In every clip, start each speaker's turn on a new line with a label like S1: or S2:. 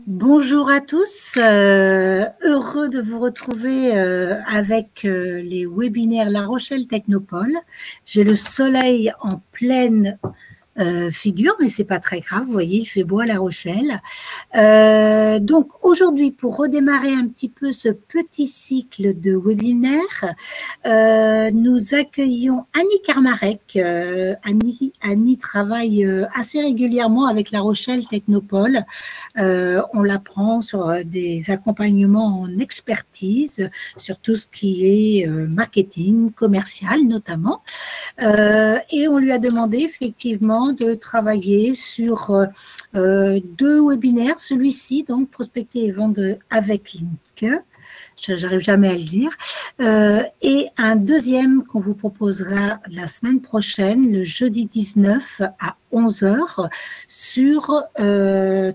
S1: Bonjour à tous, heureux de vous retrouver avec les webinaires La Rochelle Technopole. J'ai le soleil en pleine figure, mais c'est pas très grave, vous voyez, il fait beau à La Rochelle. Donc aujourd'hui, pour redémarrer un petit peu ce petit cycle de webinaires, nous accueillons Annie Karmarek. Annie travaille assez régulièrement avec La Rochelle Technopole. On l'apprend sur des accompagnements en expertise, sur tout ce qui est marketing, commercial notamment. Et on lui a demandé effectivement de travailler sur deux webinaires, celui-ci, donc prospecter et vendre avec Link, j'arrive jamais à le dire, et un deuxième qu'on vous proposera la semaine prochaine, le jeudi 19 à 11 h, sur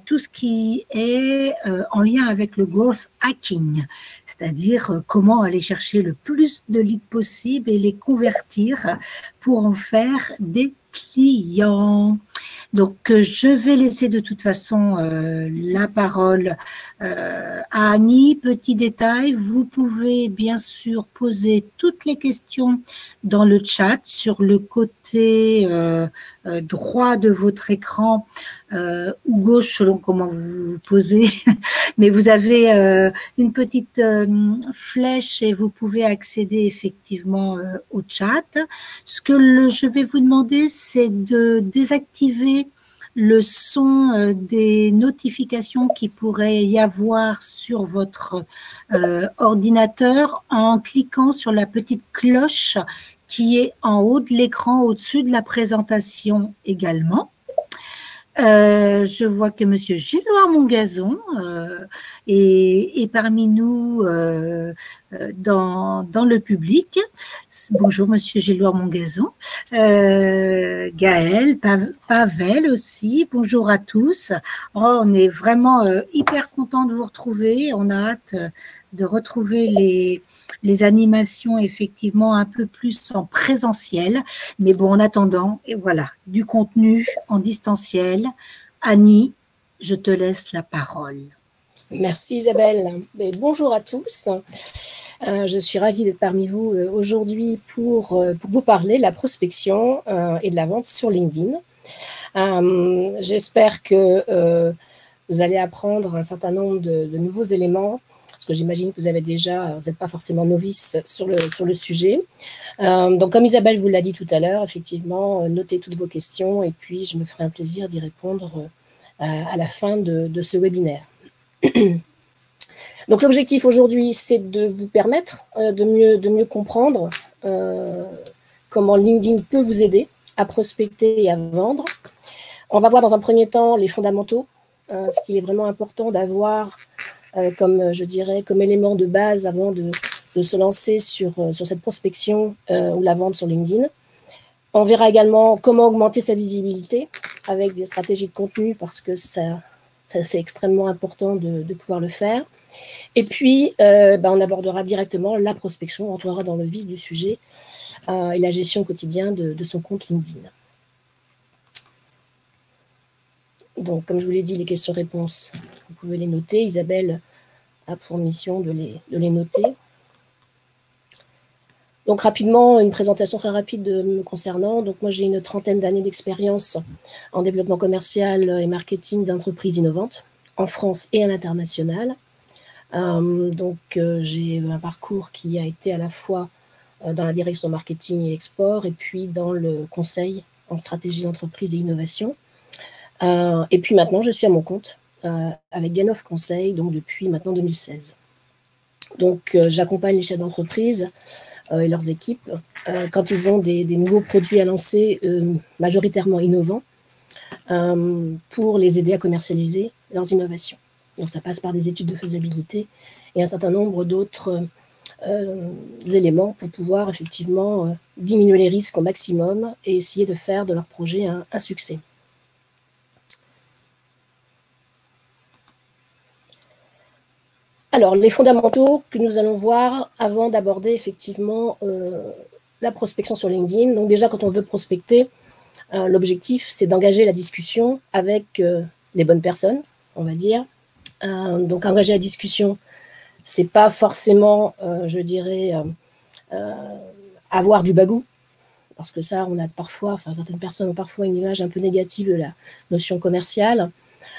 S1: tout ce qui est en lien avec le growth hacking, c'est-à-dire comment aller chercher le plus de leads possible et les convertir pour en faire des clients. Donc, je vais laisser de toute façon la parole à Annie. Petit détail, vous pouvez bien sûr poser toutes les questions dans le chat sur le côté droit de votre écran ou gauche selon comment vous vous posez. Mais vous avez une petite flèche et vous pouvez accéder effectivement au chat. Ce que je vais vous demander, c'est de désactiver le son des notifications qui pourrait y avoir sur votre ordinateur en cliquant sur la petite cloche qui est en haut de l'écran, au-dessus de la présentation également. Je vois que Monsieur Gilloire Mongazon est parmi nous dans le public. Bonjour Monsieur Gilloire Mongazon. Gaël, Pavel aussi, bonjour à tous. Oh, on est vraiment hyper content de vous retrouver. On a hâte de retrouver les animations effectivement un peu plus en présentiel. Mais bon, en attendant, et voilà, du contenu en distanciel. Annie, je te laisse la parole.
S2: Merci Isabelle. Bonjour à tous. Je suis ravie d'être parmi vous aujourd'hui pour vous parler de la prospection et de la vente sur LinkedIn. J'espère que vous allez apprendre un certain nombre de nouveaux éléments, parce que j'imagine que vous n'êtes pas forcément novice sur le sujet. Donc comme Isabelle vous l'a dit tout à l'heure, effectivement, notez toutes vos questions et puis je me ferai un plaisir d'y répondre à la fin de ce webinaire. Donc l'objectif aujourd'hui, c'est de vous permettre de mieux comprendre comment LinkedIn peut vous aider à prospecter et à vendre. On va voir dans un premier temps les fondamentaux, ce qu'il est vraiment important d'avoir comme élément de base avant de se lancer sur cette prospection ou la vente sur LinkedIn. On verra également comment augmenter sa visibilité avec des stratégies de contenu, parce que ça c'est extrêmement important de pouvoir le faire. Et puis, on abordera directement la prospection, on entrera dans le vif du sujet et la gestion quotidienne de son compte LinkedIn. Donc, comme je vous l'ai dit, les questions-réponses, vous pouvez les noter. Isabelle a pour mission de les noter. Donc, rapidement, une présentation très rapide me concernant. Donc, moi, j'ai une 30aine d'années d'expérience en développement commercial et marketing d'entreprises innovantes en France et à l'international. J'ai un parcours qui a été à la fois dans la direction marketing et export et puis dans le conseil en stratégie d'entreprise et innovation. Et puis maintenant, je suis à mon compte avec Gainoff Conseil, donc depuis maintenant 2016. Donc, j'accompagne les chefs d'entreprise et leurs équipes quand ils ont des nouveaux produits à lancer majoritairement innovants pour les aider à commercialiser leurs innovations. Donc ça passe par des études de faisabilité et un certain nombre d'autres éléments pour pouvoir effectivement diminuer les risques au maximum et essayer de faire de leur projet un succès. Alors, les fondamentaux que nous allons voir avant d'aborder effectivement la prospection sur LinkedIn. Donc déjà, quand on veut prospecter, l'objectif, c'est d'engager la discussion avec les bonnes personnes, on va dire. Donc engager la discussion, c'est pas forcément, je dirais, avoir du bagou, parce que ça, on a parfois, enfin certaines personnes ont parfois une image un peu négative de la notion commerciale.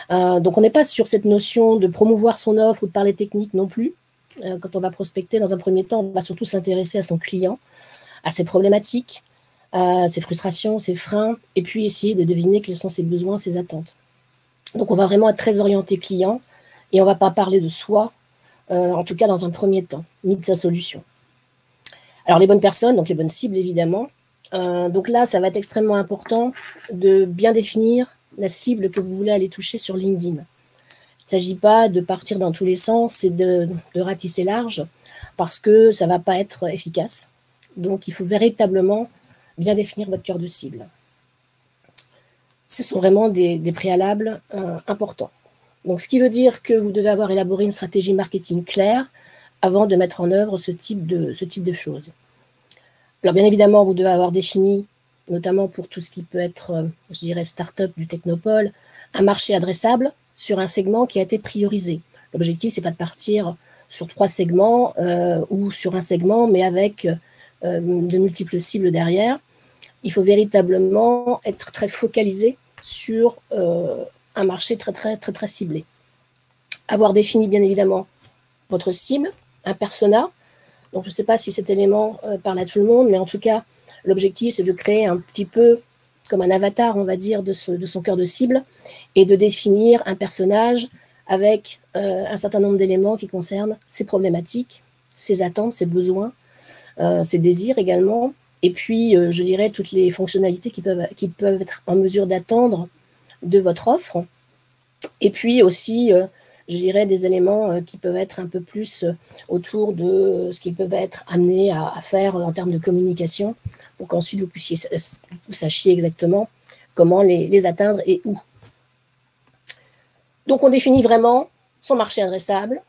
S2: Donc on n'est pas sur cette notion de promouvoir son offre ou de parler technique non plus. Quand on va prospecter, dans un premier temps, on va surtout s'intéresser à son client, à ses problématiques, ses frustrations, ses freins, et puis essayer de deviner quels sont ses besoins, ses attentes. Donc on va vraiment être très orienté client, et on ne va pas parler de soi, en tout cas dans un premier temps, ni de sa solution. Alors les bonnes personnes, donc les bonnes cibles évidemment. Donc là, ça va être extrêmement important de bien définir la cible que vous voulez aller toucher sur LinkedIn. Il ne s'agit pas de partir dans tous les sens et de ratisser large, parce que ça ne va pas être efficace. Donc il faut véritablement bien définir votre cœur de cible. Ce sont vraiment des préalables importants. Donc, ce qui veut dire que vous devez avoir élaboré une stratégie marketing claire avant de mettre en œuvre ce type de choses. Alors, bien évidemment, vous devez avoir défini, notamment pour tout ce qui peut être, je dirais, start-up du Technopole, un marché adressable sur un segment qui a été priorisé. L'objectif, ce n'est pas de partir sur 3 segments ou sur un segment, mais avec de multiples cibles derrière. Il faut véritablement être très focalisé sur un marché très ciblé. Avoir défini bien évidemment votre cible, un persona. Donc je ne sais pas si cet élément parle à tout le monde, mais en tout cas, l'objectif c'est de créer un petit peu comme un avatar, on va dire, de son cœur de cible et de définir un personnage avec un certain nombre d'éléments qui concernent ses problématiques, ses attentes, ses besoins, ses désirs également, et puis je dirais toutes les fonctionnalités qui peuvent être en mesure d'attendre de votre offre, et puis aussi, je dirais, des éléments qui peuvent être un peu plus autour de ce qu'ils peuvent être amenés à faire en termes de communication, pour qu'ensuite vous sachiez exactement comment les atteindre et où. Donc on définit vraiment son marché adressable,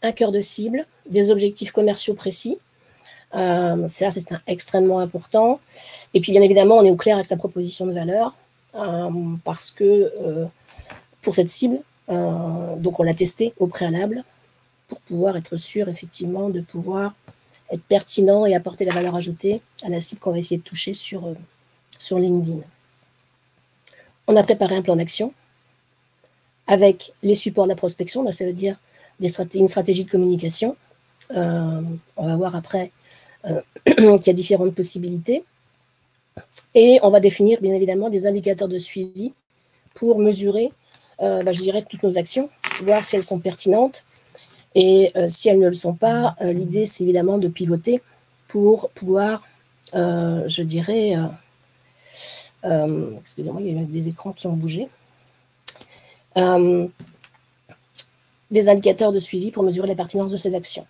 S2: un cœur de cible, des objectifs commerciaux précis. Ça, c'est extrêmement important. Et puis, bien évidemment, on est au clair avec sa proposition de valeur, parce que pour cette cible, donc on l'a testé au préalable pour pouvoir être sûr, effectivement, de pouvoir être pertinent et apporter la valeur ajoutée à la cible qu'on va essayer de toucher sur LinkedIn. On a préparé un plan d'action avec les supports de la prospection, donc ça veut dire une stratégie de communication. On va voir après qu'il y a différentes possibilités. Et on va définir, bien évidemment, des indicateurs de suivi pour mesurer, je dirais, toutes nos actions, voir si elles sont pertinentes. Et si elles ne le sont pas, l'idée, c'est évidemment de pivoter pour pouvoir, je dirais, excusez-moi, il y a des écrans qui ont bougé. Des indicateurs de suivi pour mesurer la pertinence de ces actions.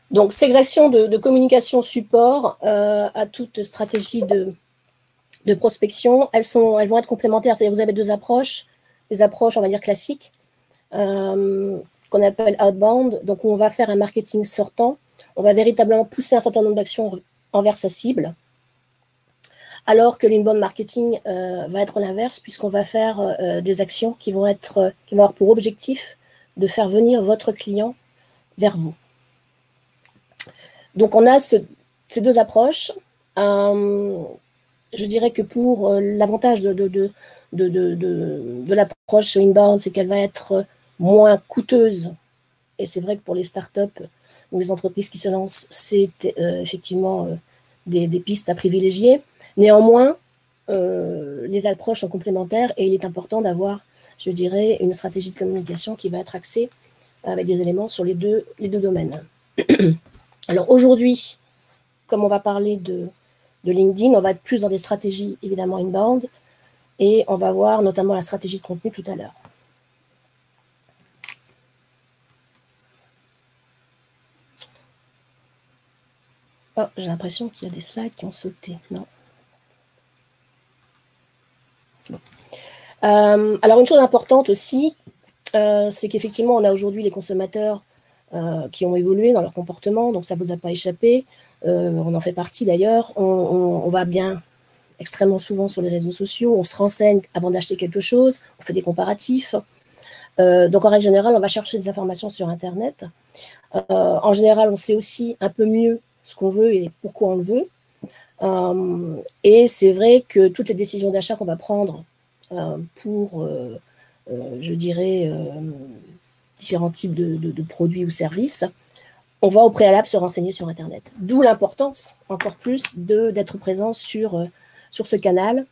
S2: Donc, ces actions de communication support à toute stratégie de prospection, elles vont être complémentaires. C'est-à-dire, vous avez 2 approches, des approches, on va dire, classiques, qu'on appelle outbound. Donc, on va faire un marketing sortant. On va véritablement pousser un certain nombre d'actions envers sa cible. Alors que l'inbound marketing va être l'inverse, puisqu'on va faire des actions qui vont avoir pour objectif de faire venir votre client vers vous. Donc, on a ces 2 approches. Je dirais que pour l'avantage de l'approche inbound, c'est qu'elle va être moins coûteuse. Et c'est vrai que pour les startups ou les entreprises qui se lancent, c'est effectivement des pistes à privilégier. Néanmoins, les approches sont complémentaires et il est important d'avoir, je dirais, une stratégie de communication qui va être axée avec des éléments sur les deux domaines. Alors aujourd'hui, comme on va parler de LinkedIn, on va être plus dans des stratégies évidemment inbound et on va voir notamment la stratégie de contenu tout à l'heure. Oh, j'ai l'impression qu'il y a des slides qui ont sauté. Non. Bon. Alors une chose importante aussi, c'est qu'effectivement on a aujourd'hui les consommateurs qui ont évolué dans leur comportement, donc ça ne vous a pas échappé, on en fait partie d'ailleurs, on va bien extrêmement souvent sur les réseaux sociaux, on se renseigne avant d'acheter quelque chose, on fait des comparatifs. Donc en règle générale, on va chercher des informations sur Internet. En général, on sait aussi un peu mieux ce qu'on veut et pourquoi on le veut. Et c'est vrai que toutes les décisions d'achat qu'on va prendre pour, je dirais, différents types de produits ou services, on va au préalable se renseigner sur Internet. D'où l'importance, encore plus, d'être présent sur ce canal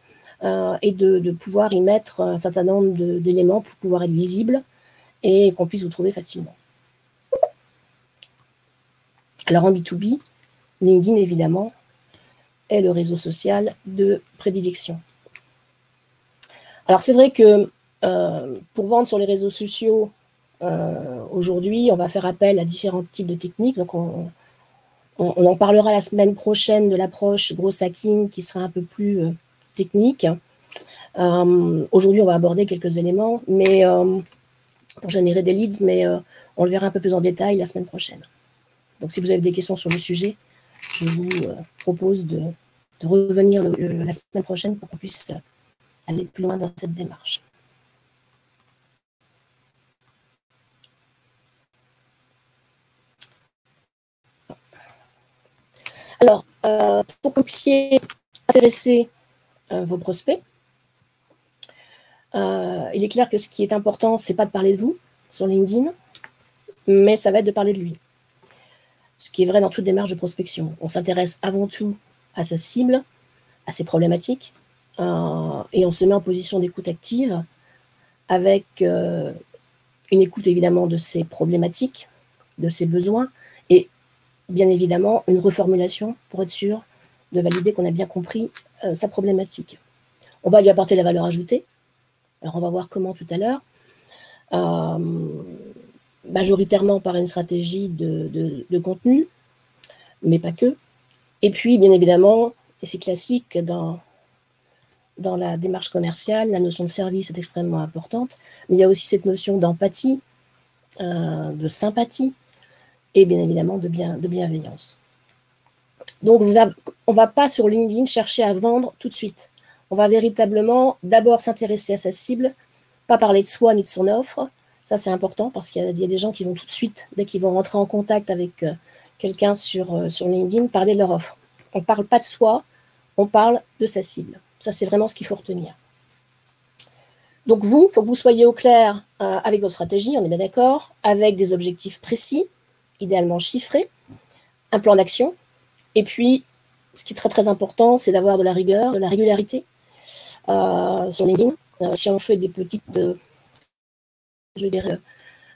S2: et de pouvoir y mettre un certain nombre d'éléments pour pouvoir être visible et qu'on puisse vous trouver facilement. Alors en B2B, LinkedIn, évidemment, est le réseau social de prédilection. Alors c'est vrai que pour vendre sur les réseaux sociaux, aujourd'hui, on va faire appel à différents types de techniques. Donc on en parlera la semaine prochaine de l'approche gros hacking qui sera un peu plus technique. Aujourd'hui, on va aborder quelques éléments mais, pour générer des leads, mais on le verra un peu plus en détail la semaine prochaine. Donc si vous avez des questions sur le sujet, je vous propose de revenir la semaine prochaine pour qu'on puisse aller plus loin dans cette démarche. Alors, pour que vous puissiez intéresser vos prospects, il est clair que ce qui est important, ce n'est pas de parler de vous sur LinkedIn, mais ça va être de parler de lui. Ce qui est vrai dans toute démarche de prospection. On s'intéresse avant tout à sa cible, à ses problématiques, et on se met en position d'écoute active avec une écoute évidemment de ses problématiques, de ses besoins, et bien évidemment une reformulation pour être sûr de valider qu'on a bien compris sa problématique. On va lui apporter la valeur ajoutée. Alors on va voir comment tout à l'heure. Majoritairement par une stratégie de contenu, mais pas que. Et puis, bien évidemment, et c'est classique dans la démarche commerciale, la notion de service est extrêmement importante, mais il y a aussi cette notion d'empathie, de sympathie, et bien évidemment de bienveillance. Donc, on ne va pas sur LinkedIn chercher à vendre tout de suite. On va véritablement d'abord s'intéresser à sa cible, pas parler de soi ni de son offre. Ça, c'est important parce qu'il y a des gens qui vont tout de suite, dès qu'ils vont rentrer en contact avec quelqu'un sur LinkedIn, parler de leur offre. On ne parle pas de soi, on parle de sa cible. Ça, c'est vraiment ce qu'il faut retenir. Donc vous, il faut que vous soyez au clair avec votre stratégie, on est bien d'accord, avec des objectifs précis, idéalement chiffrés, un plan d'action, et puis, ce qui est très très important, c'est d'avoir de la rigueur, de la régularité sur LinkedIn. Si on fait des petites, je dirais,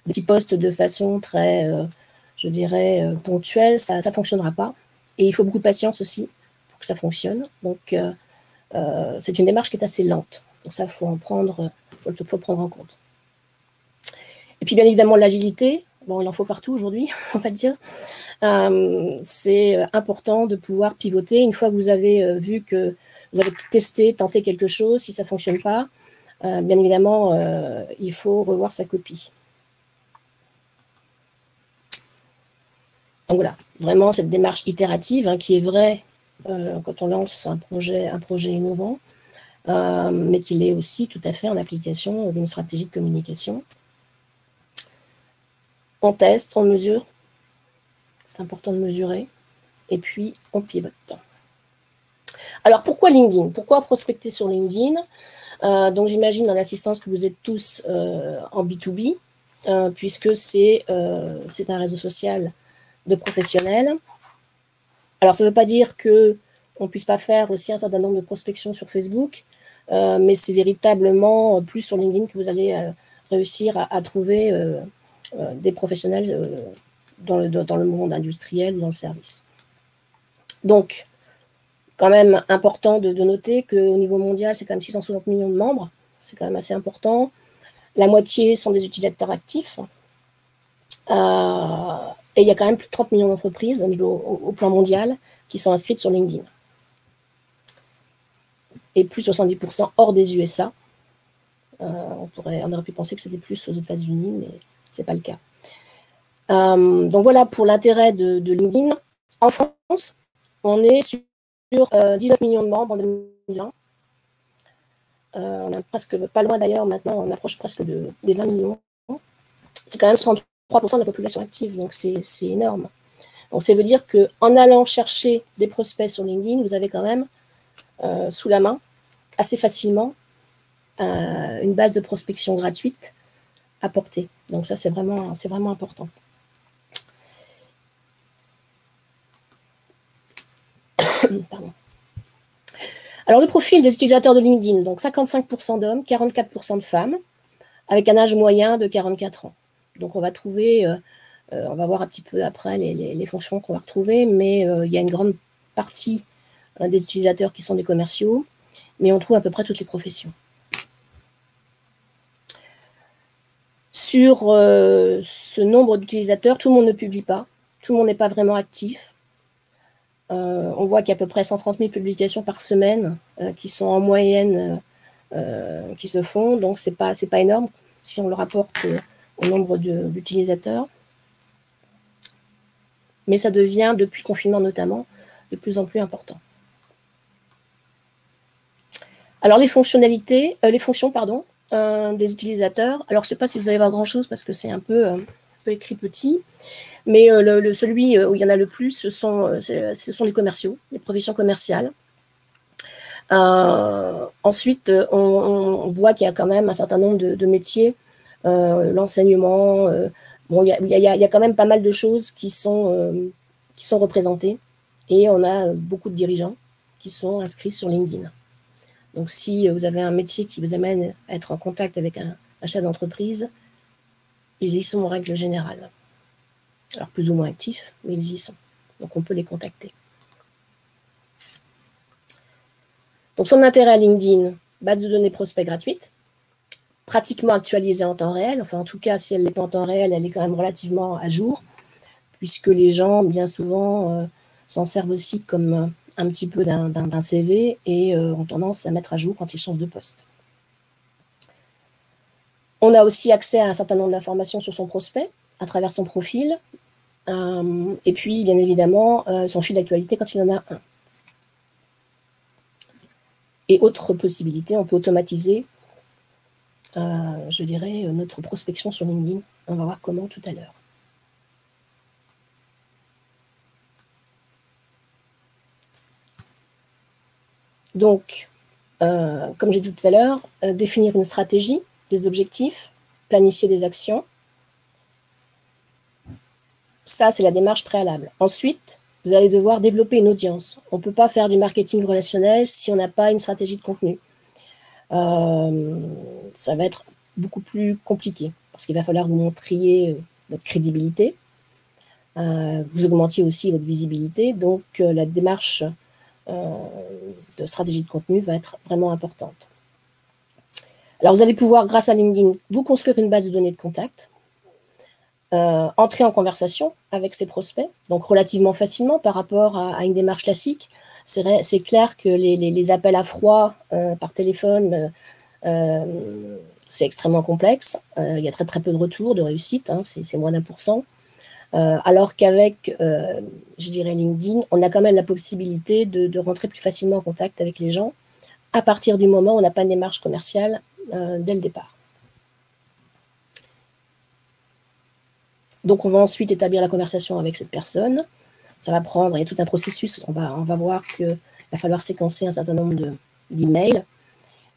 S2: des petits posts de façon très, je dirais, ponctuelle, ça ne fonctionnera pas. Et il faut beaucoup de patience aussi pour que ça fonctionne. Donc, c'est une démarche qui est assez lente. Donc ça, il faut le prendre en compte. Et puis, bien évidemment, l'agilité. Bon, il en faut partout aujourd'hui, on va dire. C'est important de pouvoir pivoter. Une fois que vous avez vu que vous avez testé, tenté quelque chose, si ça ne fonctionne pas, bien évidemment, il faut revoir sa copie. Donc voilà, vraiment cette démarche itérative qui est vraie quand on lance un projet innovant, mais qu'il est aussi tout à fait en application d'une stratégie de communication. On teste, on mesure, c'est important de mesurer, et puis on pivote. Alors pourquoi LinkedIn? Pourquoi prospecter sur LinkedIn? Donc j'imagine dans l'assistance que vous êtes tous en B2B, puisque c'est un réseau social de professionnels. Alors ça ne veut pas dire qu'on ne puisse pas faire aussi un certain nombre de prospections sur Facebook, mais c'est véritablement plus sur LinkedIn que vous allez réussir à trouver des professionnels dans le monde industriel ou dans le service. Donc, quand même important de noter qu'au niveau mondial, c'est quand même 660 millions de membres. C'est quand même assez important. La moitié sont des utilisateurs actifs. Et il y a quand même plus de 30 millions d'entreprises au plan mondial qui sont inscrites sur LinkedIn. Et plus de 70% hors des USA. On aurait pu penser que c'était plus aux États-Unis, mais ce n'est pas le cas. Donc voilà pour l'intérêt de LinkedIn. En France, on est sur 19 millions de membres en 2020. On a presque, pas loin d'ailleurs maintenant, on approche presque des 20 millions. C'est quand même 63% de la population active, donc c'est énorme. Donc ça veut dire qu'en allant chercher des prospects sur LinkedIn, vous avez quand même sous la main, assez facilement, une base de prospection gratuite à porter. Donc ça, c'est vraiment important. Pardon. Alors, le profil des utilisateurs de LinkedIn, donc 55% d'hommes, 44% de femmes, avec un âge moyen de 44 ans. Donc, on va trouver, on va voir un petit peu après les fonctions qu'on va retrouver, mais il y a une grande partie des utilisateurs qui sont des commerciaux, mais on trouve à peu près toutes les professions. Sur ce nombre d'utilisateurs, tout le monde ne publie pas, tout le monde n'est pas vraiment actif. On voit qu'il y a à peu près 130 000 publications par semaine qui sont en moyenne qui se font, donc c'est pas énorme si on le rapporte au nombre d'utilisateurs. Mais ça devient, depuis le confinement notamment, de plus en plus important. Alors les fonctions, des utilisateurs. Alors je ne sais pas si vous allez voir grand-chose parce que c'est un peu écrit petit. Mais celui où il y en a le plus, ce sont les commerciaux, les professions commerciales. Ensuite, on voit qu'il y a quand même un certain nombre de métiers, l'enseignement. Bon, il y a quand même pas mal de choses qui sont représentées. Et on a beaucoup de dirigeants qui sont inscrits sur LinkedIn. Donc, si vous avez un métier qui vous amène à être en contact avec un chef d'entreprise, ils y sont en règle générale. Alors, plus ou moins actifs, mais ils y sont. Donc, on peut les contacter. Donc, son intérêt à LinkedIn, base de données prospects gratuite, pratiquement actualisée en temps réel. Enfin, en tout cas, si elle n'est pas en temps réel, elle est quand même relativement à jour, puisque les gens, bien souvent, s'en servent aussi comme un petit peu d'un CV et ont tendance à mettre à jour quand ils changent de poste. On a aussi accès à un certain nombre d'informations sur son prospect, à travers son profil, et puis, bien évidemment, son fil d'actualité quand il en a un. Et autre possibilité, on peut automatiser, je dirais, notre prospection sur LinkedIn. On va voir comment tout à l'heure. Donc, comme j'ai dit tout à l'heure, définir une stratégie, des objectifs, planifier des actions. Ça, c'est la démarche préalable. Ensuite, vous allez devoir développer une audience. On ne peut pas faire du marketing relationnel si on n'a pas une stratégie de contenu. Ça va être beaucoup plus compliqué parce qu'il va falloir que vous montriez votre crédibilité, vous augmentiez aussi votre visibilité. Donc, la démarche de stratégie de contenu va être vraiment importante. Alors, vous allez pouvoir, grâce à LinkedIn, vous construire une base de données de contact, entrer en conversation avec ses prospects, donc relativement facilement par rapport à une démarche classique. C'est clair que les appels à froid par téléphone, c'est extrêmement complexe. Il y a très peu de retours, de réussite, hein, c'est moins d'1%. Alors qu'avec, je dirais, LinkedIn, on a quand même la possibilité de rentrer plus facilement en contact avec les gens à partir du moment où on n'a pas une démarche commerciale dès le départ. Donc, on va ensuite établir la conversation avec cette personne. Ça va prendre, il y a tout un processus. On va voir qu'il va falloir séquencer un certain nombre d'emails.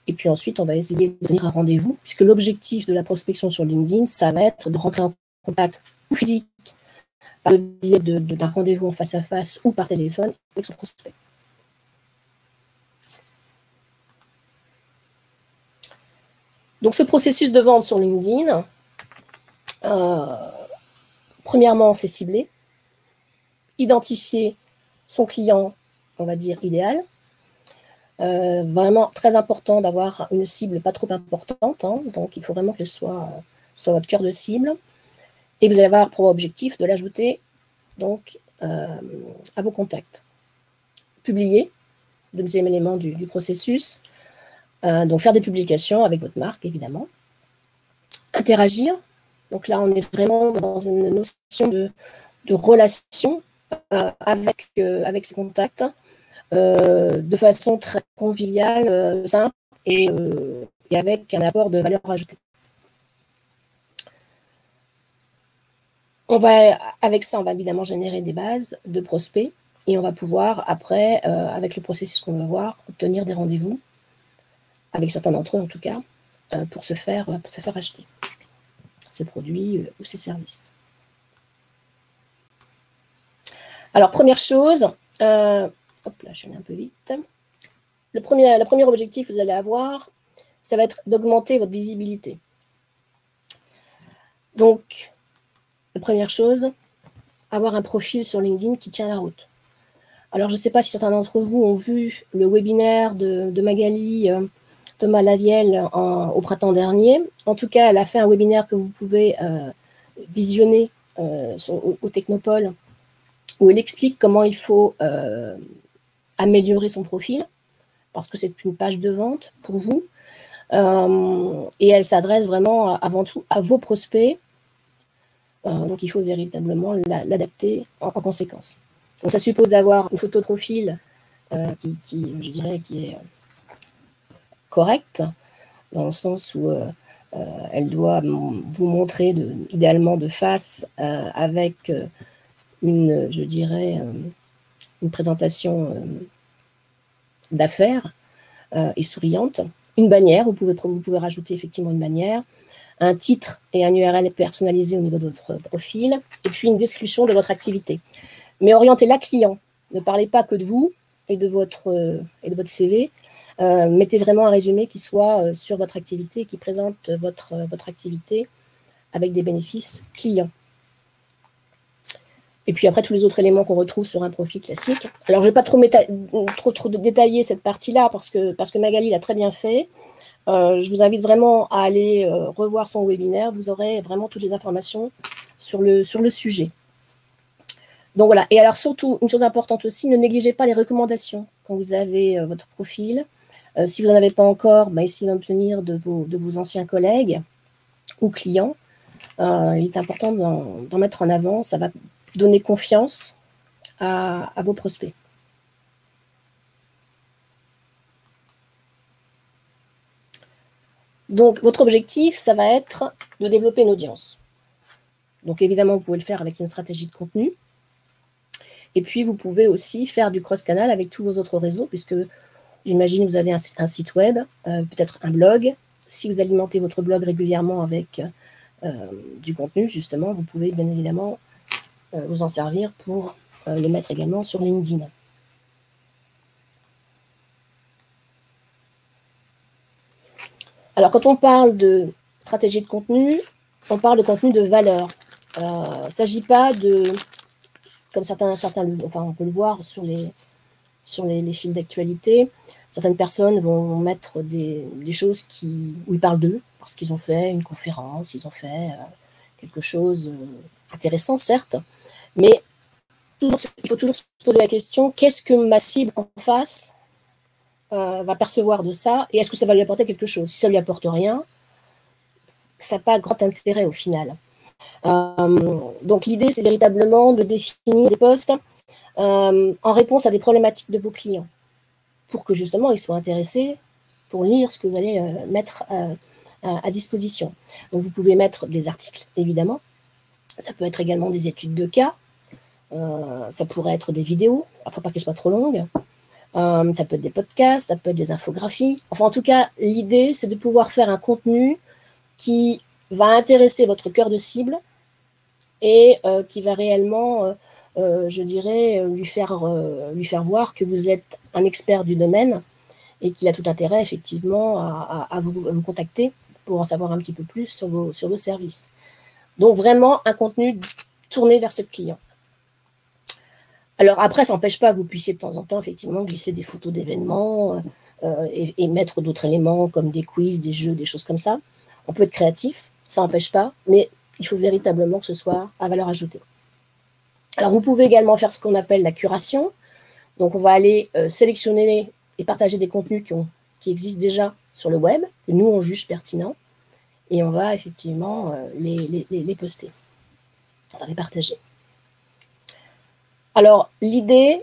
S2: Et puis ensuite, on va essayer de tenir un rendez-vous, puisque l'objectif de la prospection sur LinkedIn, ça va être de rentrer en contact ou physique, par le biais d'un rendez-vous en face à face ou par téléphone avec son prospect. Donc, ce processus de vente sur LinkedIn, premièrement, c'est cibler, identifier son client, on va dire, idéal. Vraiment très important d'avoir une cible pas trop importante, hein, donc il faut vraiment qu'elle soit votre cœur de cible. Et vous allez avoir pour objectif de l'ajouter donc à vos contacts. Publier, deuxième élément du processus. Donc faire des publications avec votre marque, évidemment. Interagir. Donc là, on est vraiment dans une notion de relation avec ses contacts. de façon très conviviale, simple et avec un apport de valeur ajoutée. Avec ça, on va évidemment générer des bases de prospects et on va pouvoir, après, avec le processus qu'on va voir, obtenir des rendez-vous, avec certains d'entre eux en tout cas, pour se faire acheter ces produits ou ces services. Alors, première chose, hop là, je suis allée un peu vite. Le premier objectif que vous allez avoir, ça va être d'augmenter votre visibilité. Donc, la première chose, avoir un profil sur LinkedIn qui tient la route. Alors, je ne sais pas si certains d'entre vous ont vu le webinaire de Magali Thomas Lavielle au printemps dernier. En tout cas, elle a fait un webinaire que vous pouvez visionner au Technopole, où elle explique comment il faut améliorer son profil, parce que c'est une page de vente pour vous. Et elle s'adresse vraiment avant tout à vos prospects. Donc, il faut véritablement l'adapter en conséquence. Donc, ça suppose d'avoir une photo de profil je dirais, qui est correcte, dans le sens où elle doit vous montrer idéalement de face avec je dirais, une présentation d'affaires et souriante. Une bannière, vous pouvez rajouter effectivement une bannière, un titre et un URL personnalisé au niveau de votre profil, et puis une description de votre activité. Mais orientez-la client. Ne parlez pas que de vous et de votre CV. Mettez vraiment un résumé qui soit sur votre activité, qui présente votre activité avec des bénéfices clients. Et puis après, tous les autres éléments qu'on retrouve sur un profil classique. Alors, je ne vais pas trop détailler cette partie-là parce que Magali l'a très bien fait. Je vous invite vraiment à aller revoir son webinaire. Vous aurez vraiment toutes les informations sur le sujet. Donc voilà. Et alors surtout, une chose importante aussi, ne négligez pas les recommandations quand vous avez votre profil. Si vous n'en avez pas encore, essayez d'en obtenir de vos anciens collègues ou clients. Il est important d'en mettre en avant. Ça va donner confiance à vos prospects. Donc, votre objectif, ça va être de développer une audience. Donc, évidemment, vous pouvez le faire avec une stratégie de contenu. Et puis, vous pouvez aussi faire du cross-canal avec tous vos autres réseaux, puisque j'imagine que vous avez un site web, peut-être un blog. Si vous alimentez votre blog régulièrement avec du contenu, justement, vous pouvez bien évidemment vous en servir pour le mettre également sur LinkedIn. Alors, quand on parle de stratégie de contenu, on parle de contenu de valeur. Il ne s'agit pas de, comme certains on peut le voir sur les fils d'actualité, certaines personnes vont mettre des choses où ils parlent d'eux, parce qu'ils ont fait une conférence, ils ont fait quelque chose intéressant, certes, mais il faut toujours se poser la question, qu'est-ce que ma cible en face va percevoir de ça, et est-ce que ça va lui apporter quelque chose? Si ça ne lui apporte rien, ça n'a pas grand intérêt au final. Donc l'idée, c'est véritablement de définir des posts en réponse à des problématiques de vos clients, pour que justement ils soient intéressés pour lire ce que vous allez mettre à disposition. Donc vous pouvez mettre des articles, évidemment. Ça peut être également des études de cas. Ça pourrait être des vidéos. Il ne faut pas qu'elles soient trop longues. Ça peut être des podcasts, ça peut être des infographies. Enfin, en tout cas, l'idée, c'est de pouvoir faire un contenu qui va intéresser votre cœur de cible et qui va réellement, je dirais, lui faire voir que vous êtes un expert du domaine et qu'il a tout intérêt, effectivement, à vous contacter pour en savoir un petit peu plus sur vos services. Donc, vraiment, un contenu tourné vers ce client. Alors après, ça n'empêche pas que vous puissiez de temps en temps, effectivement, glisser des photos d'événements et mettre d'autres éléments comme des quiz, des jeux, des choses comme ça. On peut être créatif, ça n'empêche pas, mais il faut véritablement que ce soit à valeur ajoutée. Alors vous pouvez également faire ce qu'on appelle la curation. Donc on va aller sélectionner et partager des contenus qui existent déjà sur le web, que nous on juge pertinents, et on va effectivement les poster, on va les partager. Alors, l'idée,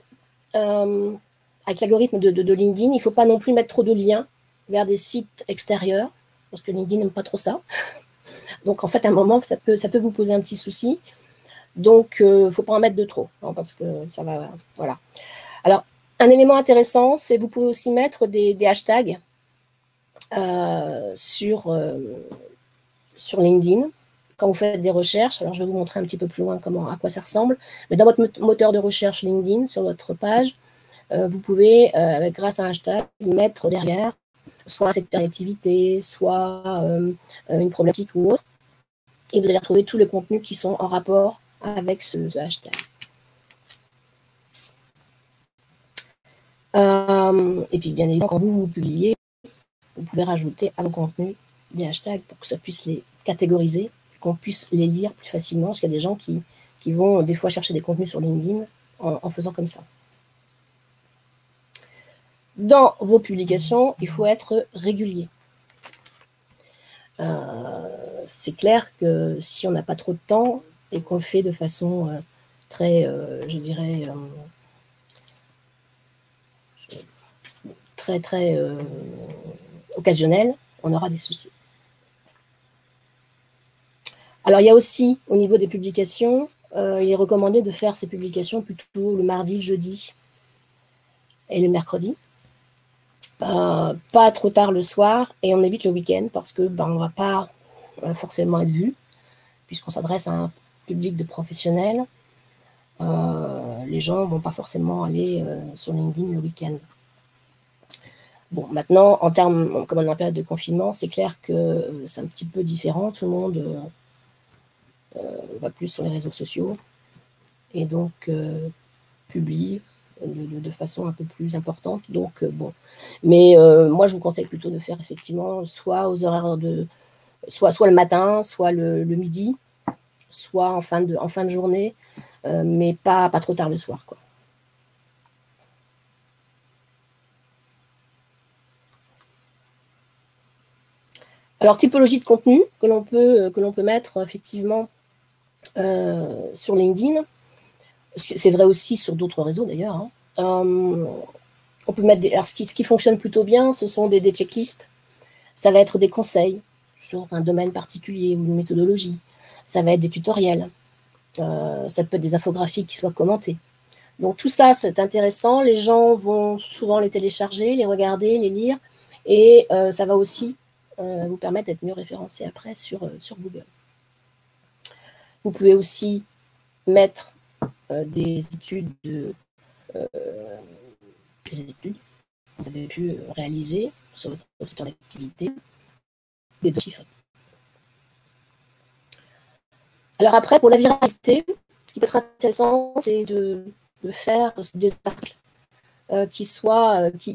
S2: avec l'algorithme de LinkedIn, il ne faut pas non plus mettre trop de liens vers des sites extérieurs, parce que LinkedIn n'aime pas trop ça. Donc, en fait, à un moment, ça peut vous poser un petit souci. Donc, il ne faut pas en mettre de trop, hein, parce que ça va... Voilà. Alors, un élément intéressant, c'est que vous pouvez aussi mettre des hashtags sur LinkedIn. Quand vous faites des recherches, alors je vais vous montrer un petit peu plus loin à quoi ça ressemble, mais dans votre moteur de recherche LinkedIn, sur votre page, vous pouvez, grâce à un hashtag, mettre derrière soit un secteur d'activité, soit une problématique ou autre, et vous allez retrouver tous les contenus qui sont en rapport avec ce hashtag. Et puis, bien évidemment, quand vous publiez, vous pouvez rajouter à vos contenus des hashtags pour que ça puisse les catégoriser, qu'on puisse les lire plus facilement, parce qu'il y a des gens qui vont des fois chercher des contenus sur LinkedIn en faisant comme ça. Dans vos publications, il faut être régulier. C'est clair que si on n'a pas trop de temps et qu'on le fait de façon très, je dirais, très occasionnelle, on aura des soucis. Alors, il y a aussi, au niveau des publications, il est recommandé de faire ces publications plutôt le mardi, le jeudi et le mercredi. Pas trop tard le soir, et on évite le week-end parce que on ne va pas forcément être vu, puisqu'on s'adresse à un public de professionnels. Les gens ne vont pas forcément aller sur LinkedIn le week-end. Bon, maintenant, en termes, comme on est en période de confinement, c'est clair que c'est un petit peu différent. Tout le monde va plus sur les réseaux sociaux et donc publie de façon un peu plus importante. Donc, bon. Mais moi, je vous conseille plutôt de faire effectivement soit aux horaires soit le matin, soit le midi, soit en fin de journée, mais pas trop tard le soir, quoi. Alors, typologie de contenu que l'on peut mettre effectivement sur LinkedIn. C'est vrai aussi sur d'autres réseaux d'ailleurs. Hein. On peut mettre alors, ce qui fonctionne plutôt bien, ce sont des checklists. Ça va être des conseils sur un domaine particulier ou une méthodologie. Ça va être des tutoriels. Ça peut être des infographies qui soient commentées. Donc tout ça, c'est intéressant. Les gens vont souvent les télécharger, les regarder, les lire. Et ça va aussi vous permettre d'être mieux référencé après sur Google. Vous pouvez aussi mettre des études que vous avez pu réaliser sur votre secteur d'activité, des chiffres. Alors après, pour la viralité, ce qui peut être intéressant, c'est de faire des articles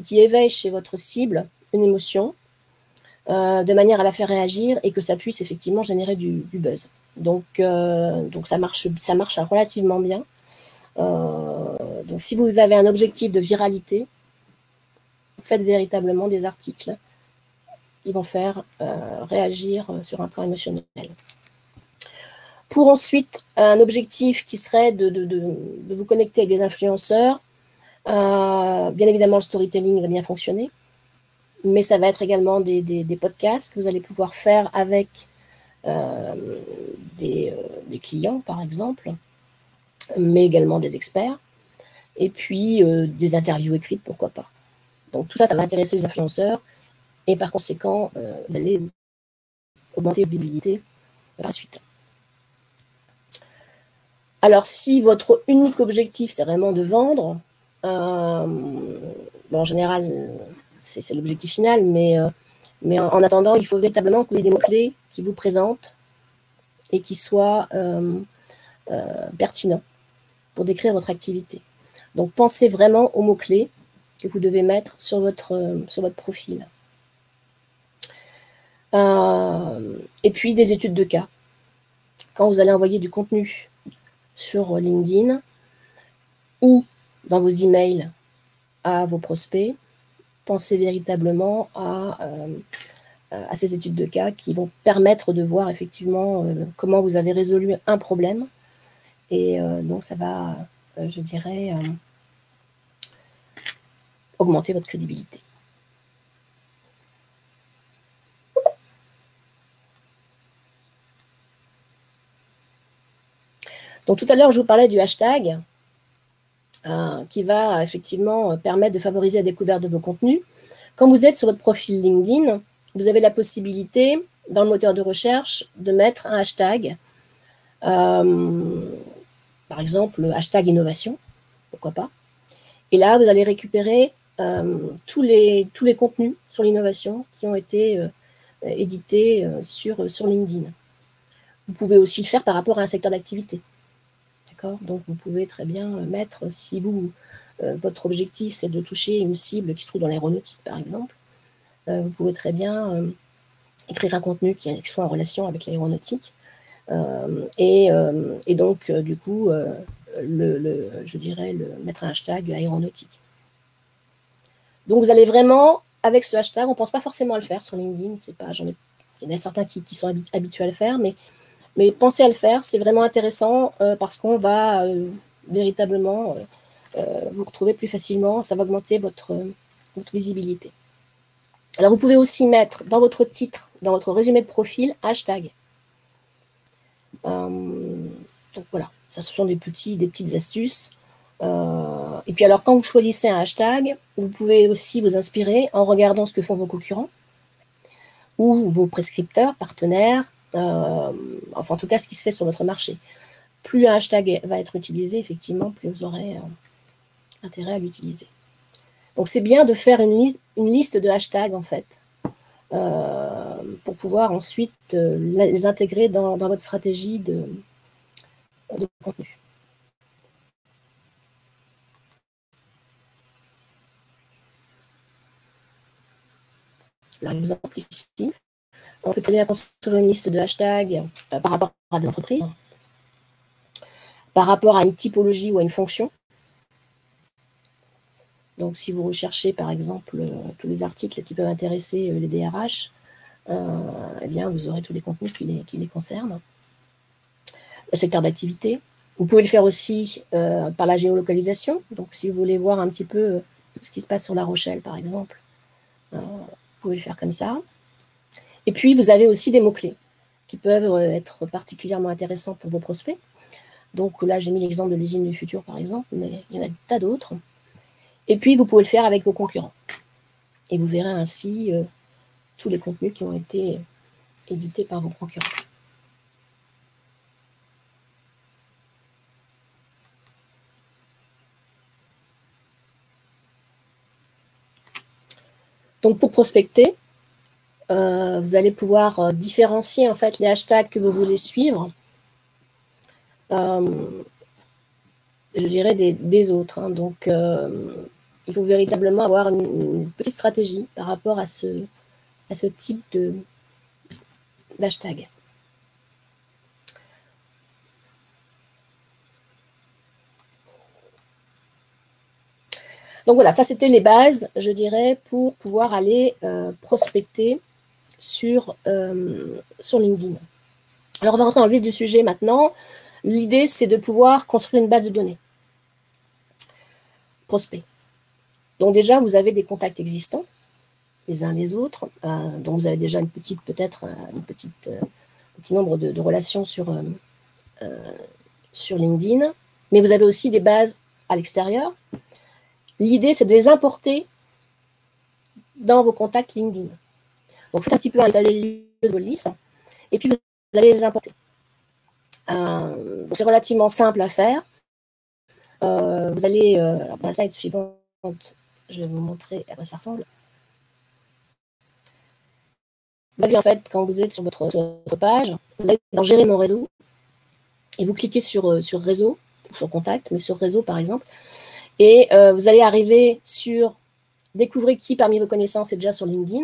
S2: qui éveillent chez votre cible une émotion, de manière à la faire réagir et que ça puisse effectivement générer du buzz. Donc ça marche relativement bien. Donc si vous avez un objectif de viralité, faites véritablement des articles qui vont faire réagir sur un plan émotionnel. Pour ensuite, un objectif qui serait de vous connecter avec des influenceurs, bien évidemment le storytelling va bien fonctionner, mais ça va être également des podcasts que vous allez pouvoir faire avec des clients par exemple, mais également des experts, et puis des interviews écrites, pourquoi pas. Donc tout ça, ça va intéresser les influenceurs, et par conséquent, vous allez augmenter votre visibilité par la suite. Alors si votre unique objectif, c'est vraiment de vendre, en général, c'est l'objectif final, mais en attendant, il faut véritablement que vous ayez des mots-clés qui vous présentent et qui soient pertinents pour décrire votre activité. Donc, pensez vraiment aux mots-clés que vous devez mettre sur votre profil. Et puis, des études de cas. Quand vous allez envoyer du contenu sur LinkedIn ou dans vos emails à vos prospects, pensez véritablement à ces études de cas qui vont permettre de voir effectivement comment vous avez résolu un problème. Et donc, ça va, je dirais, augmenter votre crédibilité. Donc tout à l'heure, je vous parlais du hashtag qui va effectivement permettre de favoriser la découverte de vos contenus. Quand vous êtes sur votre profil LinkedIn, vous avez la possibilité, dans le moteur de recherche, de mettre un hashtag. Par exemple, hashtag innovation, pourquoi pas. Et là, vous allez récupérer tous les contenus sur l'innovation qui ont été édités sur LinkedIn. Vous pouvez aussi le faire par rapport à un secteur d'activité. D'accord ? Donc, vous pouvez très bien mettre, si votre objectif, c'est de toucher une cible qui se trouve dans l'aéronautique, par exemple, vous pouvez très bien écrire un contenu qui soit en relation avec l'aéronautique. Et donc, du coup, je dirais, mettre un hashtag aéronautique. Donc, vous allez vraiment, avec ce hashtag, on ne pense pas forcément à le faire sur LinkedIn. Il y en a certains qui sont habitués à le faire, mais pensez à le faire. C'est vraiment intéressant parce qu'on va véritablement vous retrouver plus facilement. Ça va augmenter votre visibilité. Alors, vous pouvez aussi mettre dans votre titre, dans votre résumé de profil, hashtag. Donc voilà, ça ce sont des petites astuces. Et puis alors, quand vous choisissez un hashtag, vous pouvez aussi vous inspirer en regardant ce que font vos concurrents ou vos prescripteurs, partenaires, enfin en tout cas ce qui se fait sur votre marché. Plus un hashtag va être utilisé, effectivement, plus vous aurez intérêt à l'utiliser. Donc c'est bien de faire une liste de hashtags en fait, pour pouvoir ensuite les intégrer dans votre stratégie de contenu. Par exemple, ici, on peut très bien construire une liste de hashtags par rapport à des entreprises, par rapport à une typologie ou à une fonction. Donc, si vous recherchez, par exemple, tous les articles qui peuvent intéresser les DRH, eh bien, vous aurez tous les contenus qui les concernent. Le secteur d'activité. Vous pouvez le faire aussi par la géolocalisation. Donc, si vous voulez voir un petit peu ce qui se passe sur La Rochelle, par exemple, vous pouvez le faire comme ça. Et puis, vous avez aussi des mots-clés qui peuvent être particulièrement intéressants pour vos prospects. Donc là, j'ai mis l'exemple de l'usine du futur, par exemple, mais il y en a des tas d'autres. Et puis, vous pouvez le faire avec vos concurrents. Et vous verrez ainsi tous les contenus qui ont été édités par vos concurrents. Donc, pour prospecter, vous allez pouvoir différencier en fait les hashtags que vous voulez suivre, je dirais des autres. Hein. Donc, il faut véritablement avoir une petite stratégie par rapport à ce type d'hashtag. Donc voilà, ça c'était les bases, je dirais, pour pouvoir aller prospecter sur LinkedIn. Alors on va rentrer dans le vif du sujet maintenant. L'idée, c'est de pouvoir construire une base de données. Prospect. Donc déjà, vous avez des contacts existants, les uns les autres. Donc vous avez déjà un petit nombre de relations sur LinkedIn. Mais vous avez aussi des bases à l'extérieur. L'idée, c'est de les importer dans vos contacts LinkedIn. Donc, faites un petit peu un état des lieux de vos listes et puis vous allez les importer. C'est relativement simple à faire. Vous allez, alors pour la slide suivante, je vais vous montrer à quoi ça ressemble. Vous avez en fait, quand vous êtes sur votre page, vous allez dans Gérer mon réseau et vous cliquez sur Réseau, ou sur Contact, mais sur Réseau par exemple. Et vous allez arriver sur Découvrez qui parmi vos connaissances est déjà sur LinkedIn.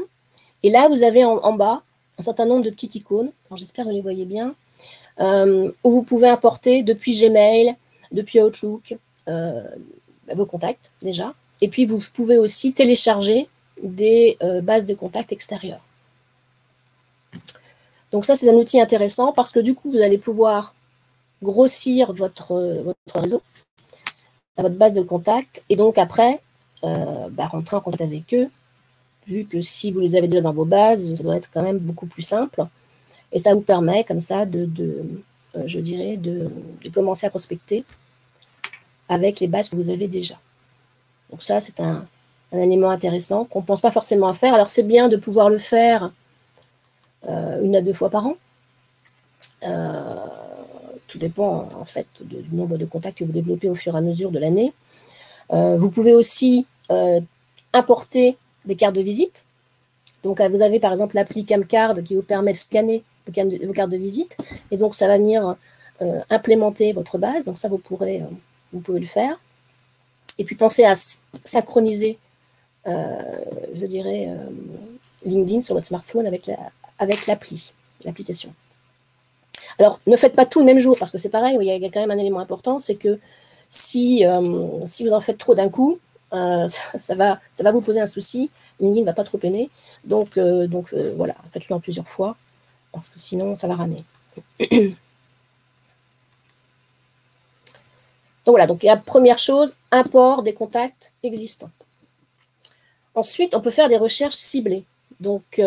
S2: Et là, vous avez en bas un certain nombre de petites icônes. J'espère que vous les voyez bien. Où vous pouvez importer depuis Gmail, depuis Outlook, vos contacts déjà. Et puis, vous pouvez aussi télécharger des bases de contacts extérieures. Donc ça, c'est un outil intéressant parce que du coup, vous allez pouvoir grossir votre réseau, votre base de contacts, et donc après, rentrer en contact avec eux, vu que si vous les avez déjà dans vos bases, ça doit être quand même beaucoup plus simple. Et ça vous permet comme ça je dirais, de commencer à prospecter avec les bases que vous avez déjà. Donc ça, c'est un élément intéressant qu'on ne pense pas forcément à faire. Alors c'est bien de pouvoir le faire 1 à 2 fois par an. Tout dépend en fait du nombre de contacts que vous développez au fur et à mesure de l'année. Vous pouvez aussi importer des cartes de visite. Donc vous avez par exemple l'appli Camcard qui vous permet de scanner vos cartes de visite, et donc ça va venir implémenter votre base. Donc ça, vous pouvez le faire. Et puis pensez à synchroniser, je dirais, LinkedIn sur votre smartphone avec l'application. Alors, ne faites pas tout le même jour, parce que c'est pareil, il y a quand même un élément important, c'est que si vous en faites trop d'un coup, ça va vous poser un souci. LinkedIn ne va pas trop aimer. Donc voilà, faites-le en plusieurs fois, parce que sinon, ça va ramer. Donc voilà, donc la première chose, import des contacts existants. Ensuite, on peut faire des recherches ciblées. Donc,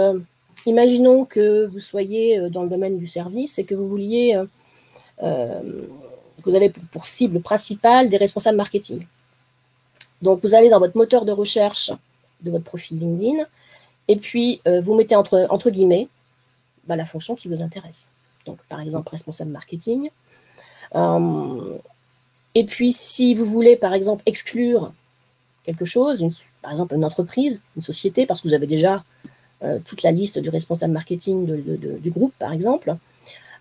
S2: imaginons que vous soyez dans le domaine du service et que vous vouliez, vous avez pour cible principale des responsables marketing. Donc, vous allez dans votre moteur de recherche de votre profil LinkedIn et puis vous mettez entre guillemets la fonction qui vous intéresse. Donc, par exemple, responsable marketing. Et puis, si vous voulez, par exemple, exclure quelque chose, par exemple une entreprise, une société, parce que vous avez déjà toute la liste du responsable marketing du groupe, par exemple,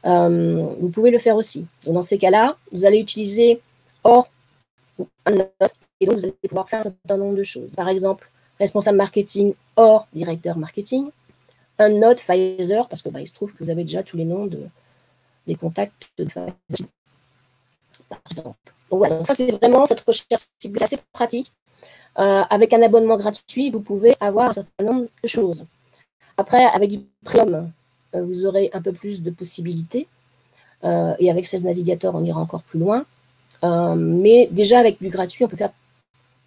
S2: vous pouvez le faire aussi. Donc, dans ces cas-là, vous allez utiliser OR ou un note, et donc vous allez pouvoir faire un certain nombre de choses. Par exemple, responsable marketing OR directeur marketing, un note Pfizer, parce que il se trouve que vous avez déjà tous les noms des contacts de Pfizer, par exemple. Donc, voilà, donc ça, c'est vraiment cette recherche ciblée, c'est assez pratique. Avec un abonnement gratuit, vous pouvez avoir un certain nombre de choses. Après, avec du premium, vous aurez un peu plus de possibilités. Et avec 16 navigateurs, on ira encore plus loin. Mais déjà, avec du gratuit, on peut faire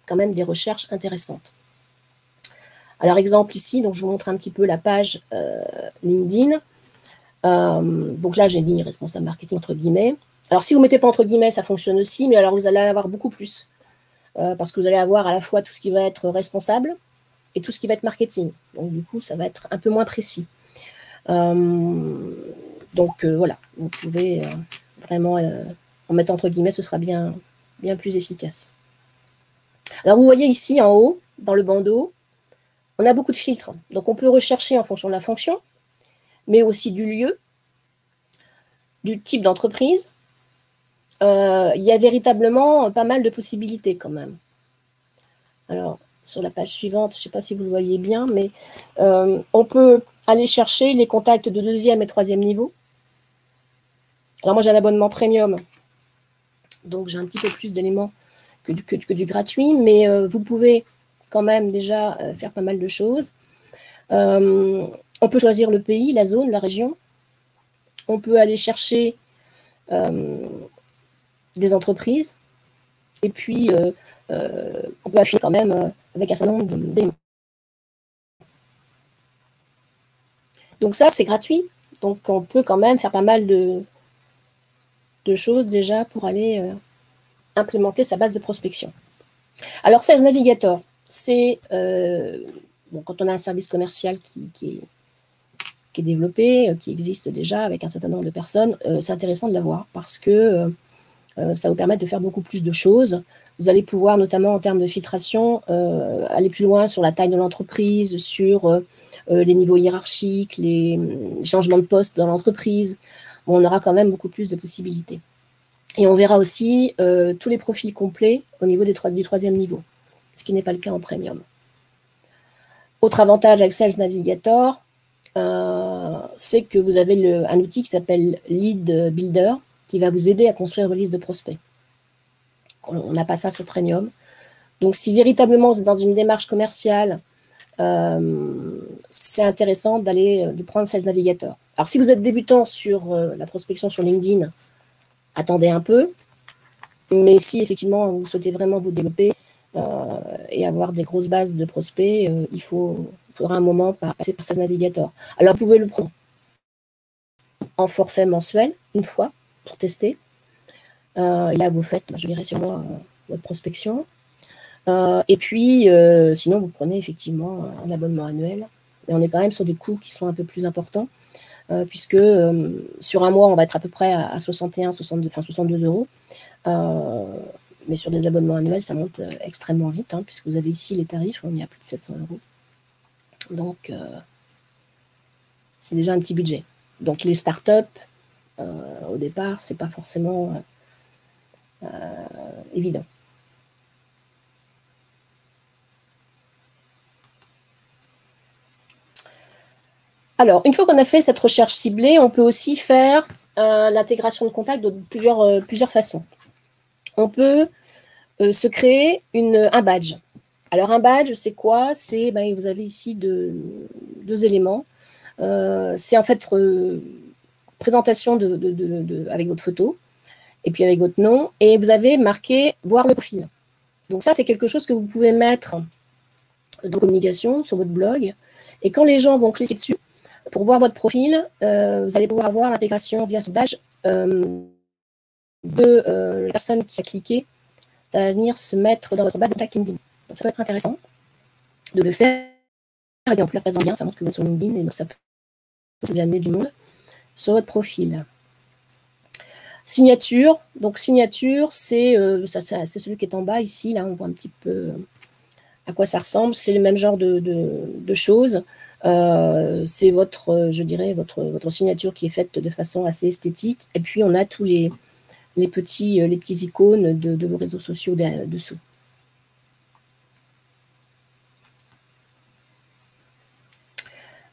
S2: quand même des recherches intéressantes. Alors, exemple ici, donc je vous montre un petit peu la page LinkedIn. Donc là, j'ai mis responsable marketing entre guillemets. Alors, si vous ne mettez pas entre guillemets, ça fonctionne aussi, mais alors vous allez avoir beaucoup plus. Parce que vous allez avoir à la fois tout ce qui va être responsable et tout ce qui va être marketing. Donc, du coup, ça va être un peu moins précis. Voilà, vous pouvez vraiment, en mettant entre guillemets, ce sera bien plus efficace. Alors, vous voyez ici, en haut, dans le bandeau, on a beaucoup de filtres. Donc, on peut rechercher en fonction de la fonction, mais aussi du lieu, du type d'entreprise. Il y a véritablement pas mal de possibilités quand même. Alors, sur la page suivante, je ne sais pas si vous le voyez bien, mais on peut aller chercher les contacts de 2e et 3e niveau. Alors, moi, j'ai un abonnement premium, donc j'ai un petit peu plus d'éléments que du gratuit, mais vous pouvez quand même déjà faire pas mal de choses. On peut choisir le pays, la zone, la région. On peut aller chercher des entreprises. Et puis, on peut affiner quand même avec un certain nombre d'éléments. Donc ça, c'est gratuit. Donc, on peut quand même faire pas mal de choses déjà pour aller implémenter sa base de prospection. Alors, Sales Navigator, c'est quand on a un service commercial qui est développé, qui existe déjà avec un certain nombre de personnes, c'est intéressant de l'avoir parce que ça vous permet de faire beaucoup plus de choses. Vous allez pouvoir, notamment en termes de filtration, aller plus loin sur la taille de l'entreprise, sur les niveaux hiérarchiques, les changements de poste dans l'entreprise. Bon, on aura quand même beaucoup plus de possibilités. Et on verra aussi tous les profils complets au niveau du 3e niveau, ce qui n'est pas le cas en premium. Autre avantage avec Sales Navigator, c'est que vous avez un outil qui s'appelle Lead Builder, qui va vous aider à construire vos listes de prospects. On n'a pas ça sur Premium. Donc, si véritablement vous êtes dans une démarche commerciale, c'est intéressant de prendre Sales Navigator. Alors, si vous êtes débutant sur la prospection sur LinkedIn, attendez un peu. Mais si effectivement vous souhaitez vraiment vous développer, et avoir des grosses bases de prospects, il faudra un moment passer par Sales Navigator. Alors, vous pouvez le prendre en forfait mensuel, une fois, pour tester. Et là, vous faites, je dirais sur moi, votre prospection. Et puis, sinon, vous prenez effectivement un abonnement annuel. Mais on est quand même sur des coûts qui sont un peu plus importants, puisque sur un mois, on va être à peu près à 61, 62, enfin 62 euros. Mais sur des abonnements annuels, ça monte extrêmement vite, hein, puisque vous avez ici les tarifs, on est à plus de 700 euros. Donc, c'est déjà un petit budget. Donc, les startups, au départ, c'est pas forcément évident. Alors, une fois qu'on a fait cette recherche ciblée, on peut aussi faire l'intégration de contacts de plusieurs façons. On peut se créer un badge. Alors, un badge, c'est quoi? C'est, vous avez ici deux éléments. C'est en fait présentation avec votre photo et puis avec votre nom. Et vous avez marqué « Voir le profil ». Donc ça, c'est quelque chose que vous pouvez mettre dans communication sur votre blog. Et quand les gens vont cliquer dessus, pour voir votre profil, vous allez pouvoir avoir l'intégration via ce badge de la personne qui a cliqué. Ça va venir se mettre dans votre base de contact LinkedIn. Donc ça peut être intéressant de le faire. Et bien, en plus, ça présente bien, ça montre que vous êtes sur LinkedIn et donc ça peut vous amener du monde sur votre profil. Signature. Donc signature, c'est celui qui est en bas ici. Là, on voit un petit peu à quoi ça ressemble. C'est le même genre de choses. C'est je dirais, votre signature qui est faite de façon assez esthétique. Et puis, on a tous les petits icônes de vos réseaux sociaux dessous.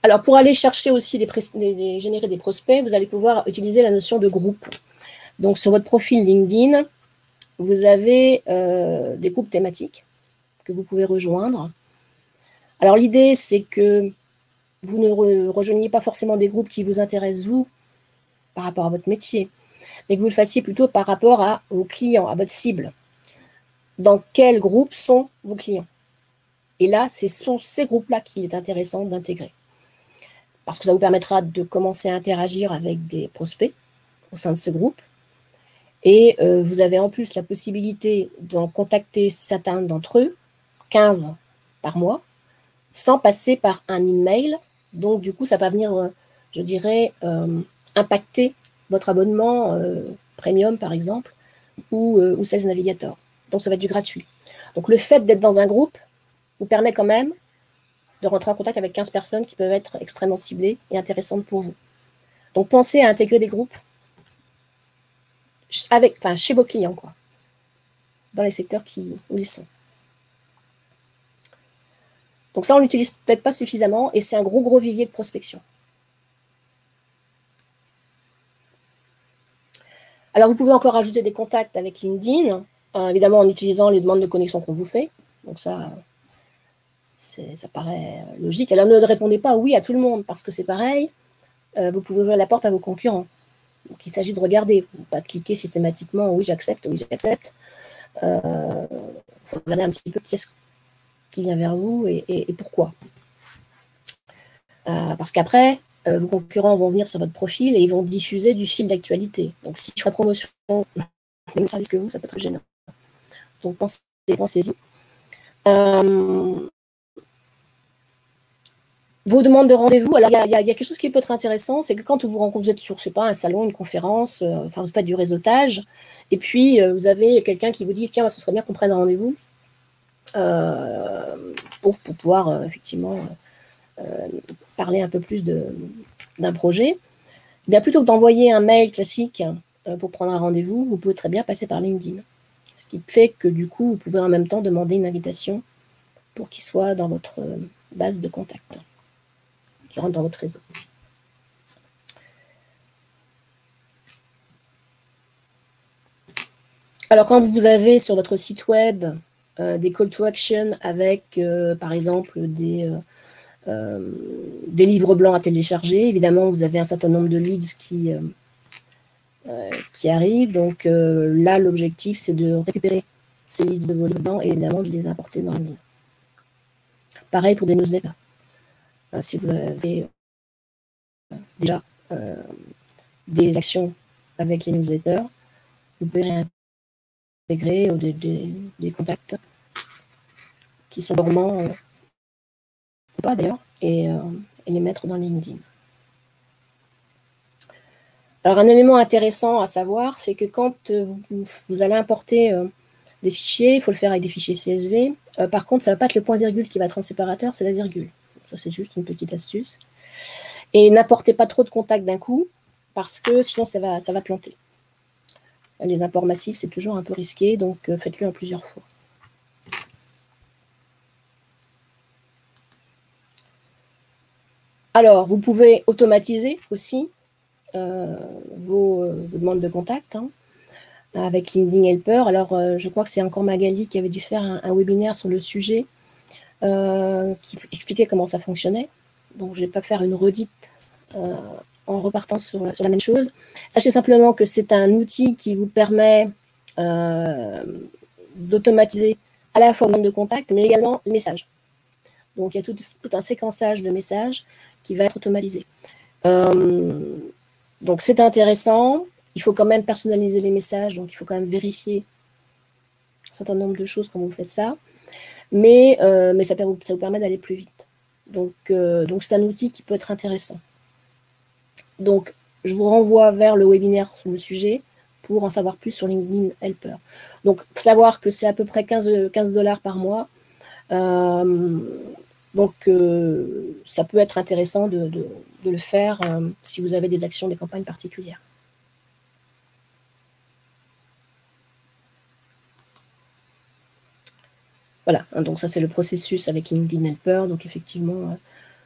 S2: Alors, pour aller chercher aussi générer des prospects, vous allez pouvoir utiliser la notion de groupe. Donc, sur votre profil LinkedIn, vous avez des groupes thématiques que vous pouvez rejoindre. Alors, l'idée, c'est que vous ne rejoigniez pas forcément des groupes qui vous intéressent, vous, par rapport à votre métier, mais que vous le fassiez plutôt par rapport à vos clients, à votre cible. Dans quel groupe sont vos clients? Et là, ce sont ces groupes-là qu'il est intéressant d'intégrer. Parce que ça vous permettra de commencer à interagir avec des prospects au sein de ce groupe. Et vous avez en plus la possibilité d'en contacter certains d'entre eux, 15 par mois, sans passer par un email. Donc, du coup, ça va venir, je dirais, impacter votre abonnement Premium, par exemple, ou Sales Navigator. Donc, ça va être du gratuit. Donc, le fait d'être dans un groupe vous permet quand même de rentrer en contact avec 15 personnes qui peuvent être extrêmement ciblées et intéressantes pour vous. Donc, pensez à intégrer des groupes chez vos clients, quoi, dans les secteurs où ils sont. Donc ça, on l'utilise peut-être pas suffisamment et c'est un gros vivier de prospection. Alors, vous pouvez encore ajouter des contacts avec LinkedIn, évidemment en utilisant les demandes de connexion qu'on vous fait. Donc ça paraît logique. Alors, ne répondez pas oui à tout le monde parce que c'est pareil, vous pouvez ouvrir la porte à vos concurrents. Donc, il s'agit de regarder, pas de cliquer systématiquement oui, j'accepte, oui, j'accepte. Il faut regarder un petit peu qui est-ce qui vient vers vous et pourquoi. Parce qu'après, vos concurrents vont venir sur votre profil et ils vont diffuser du fil d'actualité. Donc, si je fais la promotion du même service que vous, ça peut être gênant. Donc, pensez-y. Vos demandes de rendez-vous, alors il y a quelque chose qui peut être intéressant, c'est que quand vous rencontrez, vous êtes sur, je sais pas, un salon, une conférence, vous faites du réseautage, et puis vous avez quelqu'un qui vous dit, tiens, ce serait bien qu'on prenne un rendez-vous pour pouvoir effectivement parler un peu plus d'un projet. Bien, plutôt que d'envoyer un mail classique pour prendre un rendez-vous, vous pouvez très bien passer par LinkedIn. Ce qui fait que du coup, vous pouvez en même temps demander une invitation pour qu'il soit dans votre base de contact, qui rentre dans votre réseau. Alors, quand vous avez sur votre site web des call to action avec, par exemple, des livres blancs à télécharger, évidemment, vous avez un certain nombre de leads qui arrivent. Donc là, l'objectif, c'est de récupérer ces listes de volets dedans et évidemment de les importer dans LinkedIn. Pareil pour des newsletters. Si vous avez déjà des actions avec les newsletters, vous pouvez réintégrer des contacts qui sont dormants ou pas d'ailleurs et les mettre dans LinkedIn. Alors un élément intéressant à savoir, c'est que quand vous allez importer des fichiers, il faut le faire avec des fichiers CSV. Par contre, ça ne va pas être le point virgule qui va être en séparateur, c'est la virgule. Ça, c'est juste une petite astuce. Et n'apportez pas trop de contacts d'un coup, parce que sinon, ça va planter. Les imports massifs, c'est toujours un peu risqué, donc faites-le en plusieurs fois. Alors, vous pouvez automatiser aussi vos demandes de contact avec LinkedIn Helper. Alors, je crois que c'est encore Magali qui avait dû faire un webinaire sur le sujet qui expliquait comment ça fonctionnait. Donc, je ne vais pas faire une redite en repartant sur la même chose. Sachez simplement que c'est un outil qui vous permet d'automatiser à la fois le nombre de contacts, mais également les messages. Donc, il y a tout un séquençage de messages qui va être automatisé. Donc, c'est intéressant. Il faut quand même personnaliser les messages, donc il faut quand même vérifier un certain nombre de choses quand vous faites ça. Mais ça vous permet d'aller plus vite. Donc c'est un outil qui peut être intéressant. Donc, je vous renvoie vers le webinaire sur le sujet pour en savoir plus sur LinkedIn Helper. Donc, il faut savoir que c'est à peu près 15 $ par mois. Donc, ça peut être intéressant de le faire si vous avez des actions, des campagnes particulières. Voilà, donc ça c'est le processus avec LinkedIn Helper. Donc effectivement,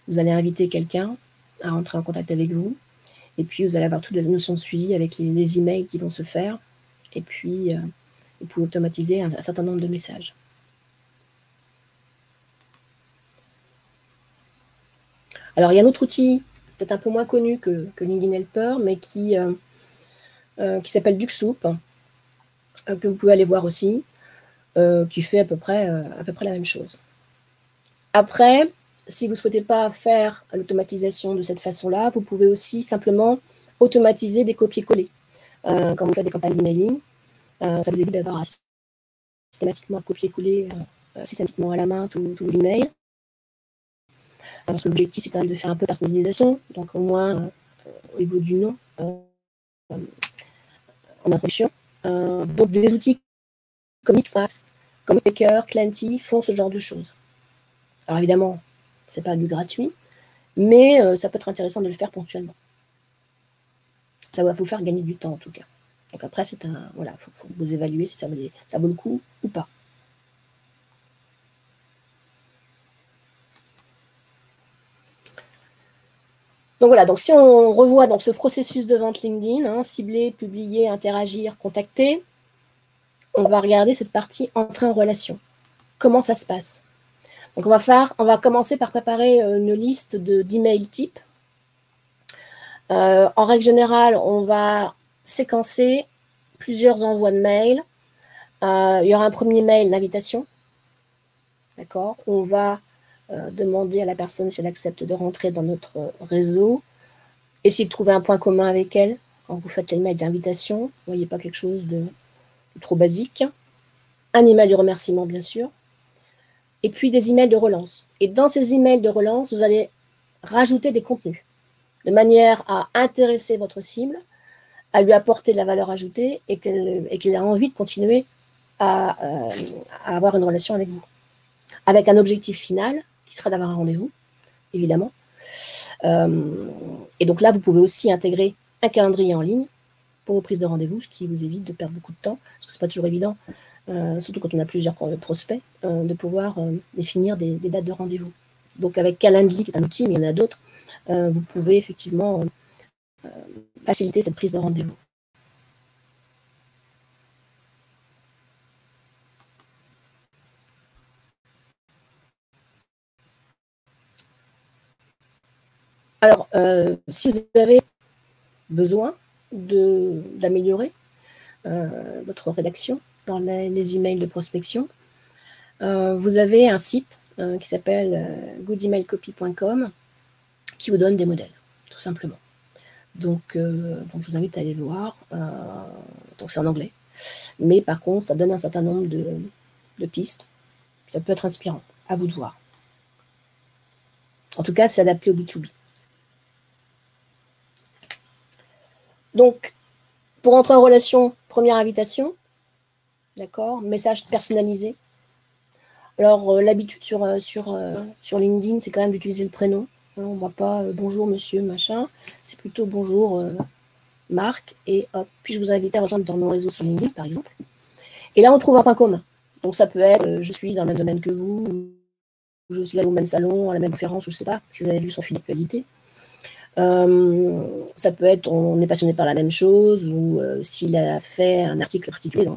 S2: vous allez inviter quelqu'un à entrer en contact avec vous. Et puis vous allez avoir toutes les notions de suivi avec les emails qui vont se faire. Et puis vous pouvez automatiser un certain nombre de messages. Alors il y a un autre outil, peut-être un peu moins connu que LinkedIn Helper, mais qui s'appelle Ducksoup, que vous pouvez aller voir aussi. Qui fait à peu près la même chose. Après, si vous ne souhaitez pas faire l'automatisation de cette façon-là, vous pouvez aussi simplement automatiser des copier-coller. Quand vous faites des campagnes d'emailing, ça vous évite d'avoir systématiquement à copier-coller systématiquement à la main tous vos emails. Parce que l'objectif, c'est quand même de faire un peu de personnalisation, donc au moins au niveau du nom en introduction. Donc des outils comme Xmax, comme Woodpecker, Clanty font ce genre de choses. Alors évidemment, ce n'est pas du gratuit, mais ça peut être intéressant de le faire ponctuellement. Ça va vous faire gagner du temps en tout cas. Donc après, voilà, faut vous évaluer si ça vaut le coup ou pas. Donc voilà, donc si on revoit dans ce processus de vente LinkedIn, cibler, publier, interagir, contacter, on va regarder cette partie entrer en relation. Comment ça se passe? Donc on va commencer par préparer une liste d'emails types. En règle générale, on va séquencer plusieurs envois de mails. Il y aura un premier mail d'invitation. D'accord? On va demander à la personne si elle accepte de rentrer dans notre réseau. Essayez de trouver un point commun avec elle quand vous faites l'email d'invitation. Ne voyez pas quelque chose de trop basique. Un email de remerciement, bien sûr. Et puis des emails de relance. Et dans ces emails de relance, vous allez rajouter des contenus de manière à intéresser votre cible, à lui apporter de la valeur ajoutée et qu'elle ait envie de continuer à avoir une relation avec vous. Avec un objectif final qui sera d'avoir un rendez-vous, évidemment. Et donc là, vous pouvez aussi intégrer un calendrier en ligne pour vos prises de rendez-vous, ce qui vous évite de perdre beaucoup de temps, parce que ce n'est pas toujours évident, surtout quand on a plusieurs prospects, de pouvoir définir des dates de rendez-vous. Donc avec Calendly, qui est un outil, mais il y en a d'autres, vous pouvez effectivement faciliter cette prise de rendez-vous. Alors, si vous avez besoin d'améliorer votre rédaction, dans les emails de prospection. Vous avez un site qui s'appelle goodemailcopy.com qui vous donne des modèles, tout simplement. Donc je vous invite à aller le voir. Donc c'est en anglais. Mais par contre, ça donne un certain nombre de pistes. Ça peut être inspirant. À vous de voir. En tout cas, c'est adapté au B2B. Donc, pour entrer en relation, première invitation. D'accord, message personnalisé. Alors, l'habitude sur LinkedIn, c'est quand même d'utiliser le prénom. On ne voit pas bonjour monsieur, machin. C'est plutôt bonjour Marc. Et hop, puis je vous invite à rejoindre dans mon réseau sur LinkedIn, par exemple. Et là, on trouve un point commun. Donc, ça peut être je suis dans le même domaine que vous, je suis là au même salon, à la même conférence, je ne sais pas, si vous avez vu son fil d'actualité. Ça peut être on est passionné par la même chose, ou s'il a fait un article particulier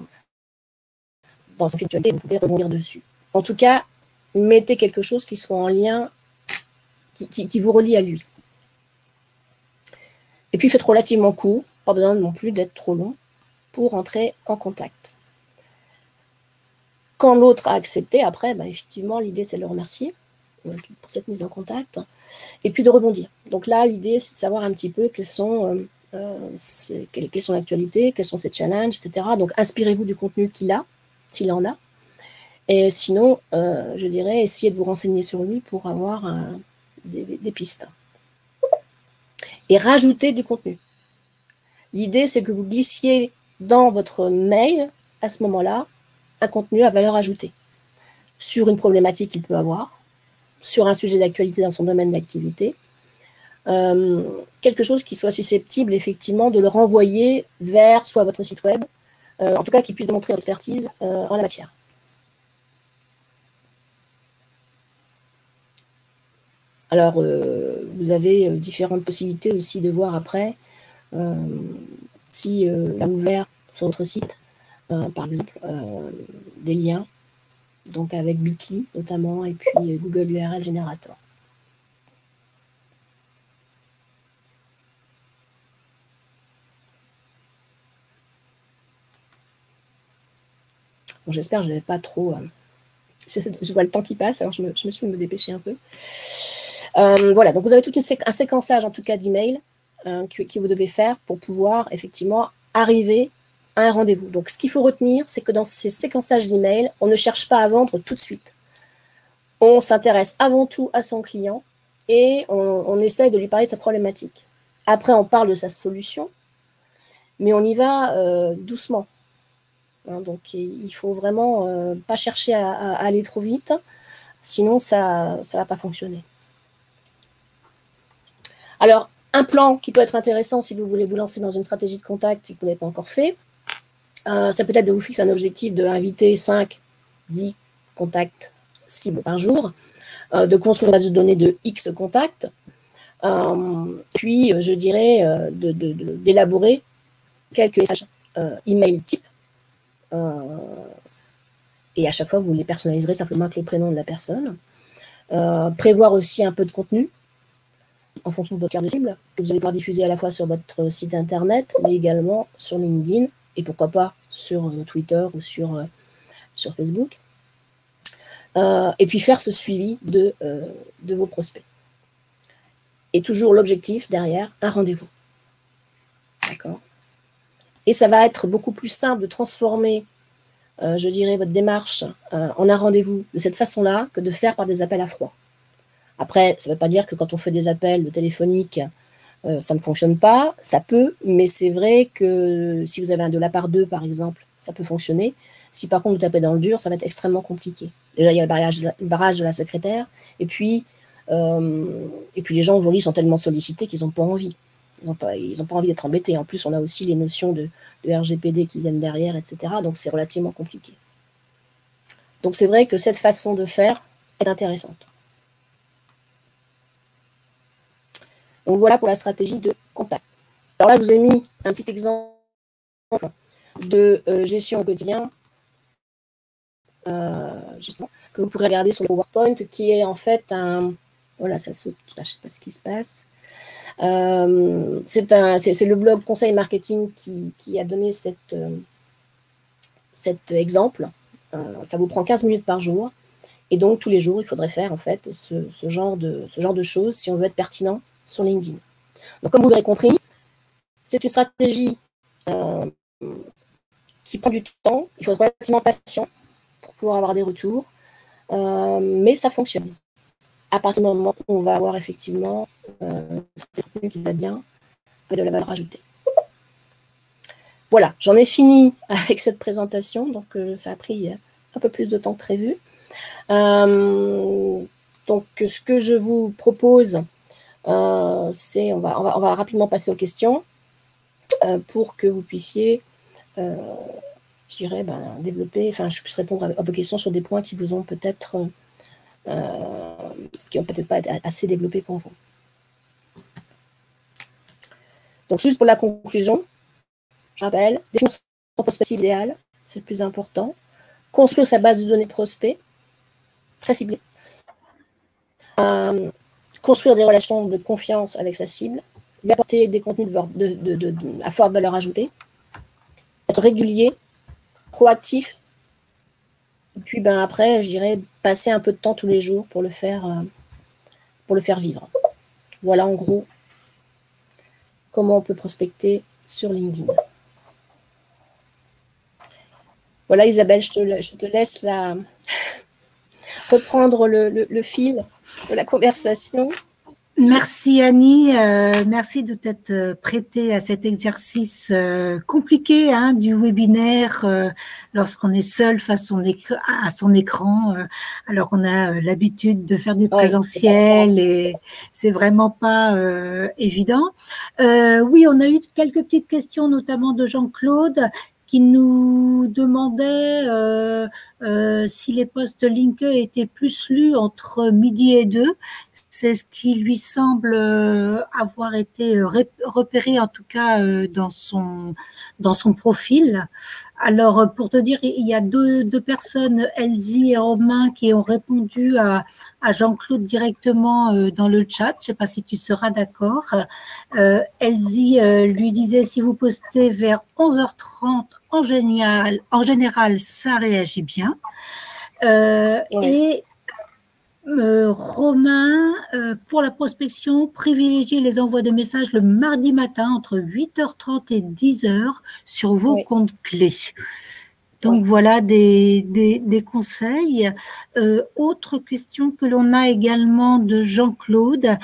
S2: dans son fil d'actualité, vous pouvez rebondir dessus. En tout cas, mettez quelque chose qui soit en lien, qui vous relie à lui. Et puis faites relativement court, pas besoin non plus d'être trop long pour entrer en contact. Quand l'autre a accepté, après, effectivement, l'idée c'est de le remercier pour cette mise en contact, et puis de rebondir. Donc là, l'idée c'est de savoir un petit peu quelles sont l'actualité, quels sont ses challenges, etc. Donc inspirez-vous du contenu qu'il a, s'il en a. Et sinon, je dirais, essayez de vous renseigner sur lui pour avoir des pistes. Et rajoutez du contenu. L'idée, c'est que vous glissiez dans votre mail, à ce moment-là, un contenu à valeur ajoutée. Sur une problématique qu'il peut avoir, sur un sujet d'actualité dans son domaine d'activité. Quelque chose qui soit susceptible, effectivement, de le renvoyer vers soit votre site web, en tout cas, qui puisse démontrer votre expertise en la matière. Alors, vous avez différentes possibilités aussi de voir après si il a ouvert sur votre site, par exemple, des liens, donc avec Bitly notamment, et puis Google URL Generator. Bon, j'espère que je n'avais pas trop... je vois le temps qui passe, alors je me suis de me dépêcher un peu. Voilà, donc vous avez tout un séquençage, en tout cas, d'emails que vous devez faire pour pouvoir, effectivement, arriver à un rendez-vous. Donc, ce qu'il faut retenir, c'est que dans ces séquençages d'emails, on ne cherche pas à vendre tout de suite. On s'intéresse avant tout à son client et on essaye de lui parler de sa problématique. Après, on parle de sa solution, mais on y va doucement. Donc, il faut vraiment pas chercher à aller trop vite, sinon ça ne va pas fonctionner. Alors, un plan qui peut être intéressant si vous voulez vous lancer dans une stratégie de contact et que vous n'avez pas encore fait, ça peut être de vous fixer un objectif de inviter 5, 10 contacts cibles par jour, de construire une base de données de X contacts, puis je dirais d'élaborer quelques messages email type, et à chaque fois vous les personnaliserez simplement avec le prénom de la personne. Prévoir aussi un peu de contenu en fonction de votre cœur de cible, que vous allez pouvoir diffuser à la fois sur votre site internet, mais également sur LinkedIn, et pourquoi pas sur Twitter ou sur Facebook. Et puis faire ce suivi de vos prospects. Et toujours l'objectif derrière, un rendez-vous. D'accord ? Et ça va être beaucoup plus simple de transformer, je dirais, votre démarche en un rendez-vous de cette façon-là que de faire par des appels à froid. Après, ça ne veut pas dire que quand on fait des appels téléphoniques, ça ne fonctionne pas. Ça peut, mais c'est vrai que si vous avez un de la part 2, par exemple, ça peut fonctionner. Si par contre vous tapez dans le dur, ça va être extrêmement compliqué. Déjà, il y a le barrage de la secrétaire. Et puis les gens aujourd'hui sont tellement sollicités qu'ils n'ont pas envie. Ils n'ont pas envie d'être embêtés. En plus, on a aussi les notions de RGPD qui viennent derrière, etc. Donc, c'est relativement compliqué. Donc, c'est vrai que cette façon de faire est intéressante. Donc, voilà pour la stratégie de contact. Alors là, je vous ai mis un petit exemple de gestion au quotidien, justement, que vous pourrez regarder sur le PowerPoint, qui est en fait un... Voilà, ça saute, je ne sais pas ce qui se passe. C'est le blog Conseil Marketing qui a donné cette cet exemple, ça vous prend 15 minutes par jour. Et donc, tous les jours, il faudrait faire en fait ce genre de choses si on veut être pertinent sur LinkedIn. Donc, comme vous l'aurez compris, c'est une stratégie qui prend du temps. Il faut être relativement patient pour pouvoir avoir des retours. Mais ça fonctionne. À partir du moment où on va avoir effectivement un contenu qui va bien, avec de la valeur ajoutée. Voilà, j'en ai fini avec cette présentation. Donc, ça a pris un peu plus de temps que prévu. Donc, ce que je vous propose, c'est, on va rapidement passer aux questions pour que vous puissiez, je dirais, développer, enfin, je puisse répondre à vos questions sur des points qui vous ont peut-être, qui n'ont peut-être pas été assez développés pour vous. Donc, juste pour la conclusion, je rappelle, définir son prospect idéal, c'est le plus important. Construire sa base de données prospects, très ciblée. Construire des relations de confiance avec sa cible, lui apporter des contenus à forte valeur ajoutée, être régulier, proactif, et puis après, je dirais, passer un peu de temps tous les jours pour le faire vivre. Voilà en gros comment on peut prospecter sur LinkedIn. Voilà Isabelle, je te laisse reprendre le fil de la conversation.
S1: Merci Annie, merci de t'être prêtée à cet exercice compliqué du webinaire lorsqu'on est seul face à son écran, alors qu'on a l'habitude de faire du présentiel et c'est vraiment pas évident. Oui, on a eu quelques petites questions, notamment de Jean-Claude, qui nous demandait si les posts LinkedIn étaient plus lus entre midi et 2. C'est ce qui lui semble avoir été repéré, en tout cas dans son profil. Alors, pour te dire, il y a deux personnes, Elsie et Romain, qui ont répondu à Jean-Claude directement dans le chat. Je ne sais pas si tu seras d'accord. Elsie lui disait, si vous postez vers 11h30, en général, ça réagit bien. Et Romain, pour la prospection, privilégiez les envois de messages le mardi matin entre 8h30 et 10h sur vos comptes clés. Donc voilà des conseils. Autre question que l'on a également de Jean-Claude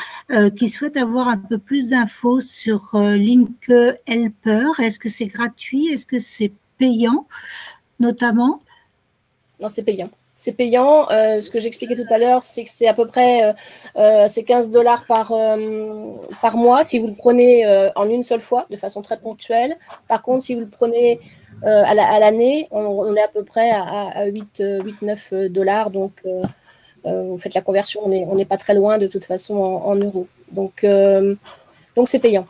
S1: qui souhaite avoir un peu plus d'infos sur Link Helper. Est-ce que c'est gratuit? Est-ce que c'est payant notamment?
S2: Non, c'est payant. C'est payant. Ce que j'expliquais tout à l'heure, c'est que c'est à peu près c'est 15$ par mois si vous le prenez en une seule fois, de façon très ponctuelle. Par contre, si vous le prenez à l'année, on est à peu près à 8-9$. Donc, vous faites la conversion, on n'est pas très loin de toute façon en euros. Donc c'est payant.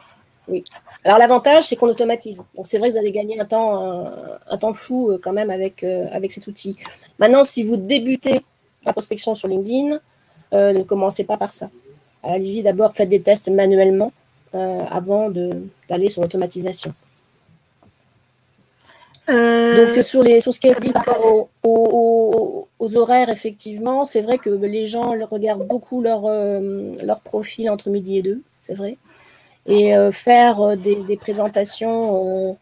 S2: Oui. Alors, l'avantage, c'est qu'on automatise. Donc, c'est vrai que vous allez gagner un temps fou quand même avec cet outil. Maintenant, si vous débutez la prospection sur LinkedIn, ne commencez pas par ça. Allez-y d'abord, faites des tests manuellement avant d'aller sur l'automatisation. Donc, sur ce qui est dit par rapport aux horaires, effectivement, c'est vrai que les gens regardent beaucoup leur profil entre midi et 2, c'est vrai. Et faire des présentations,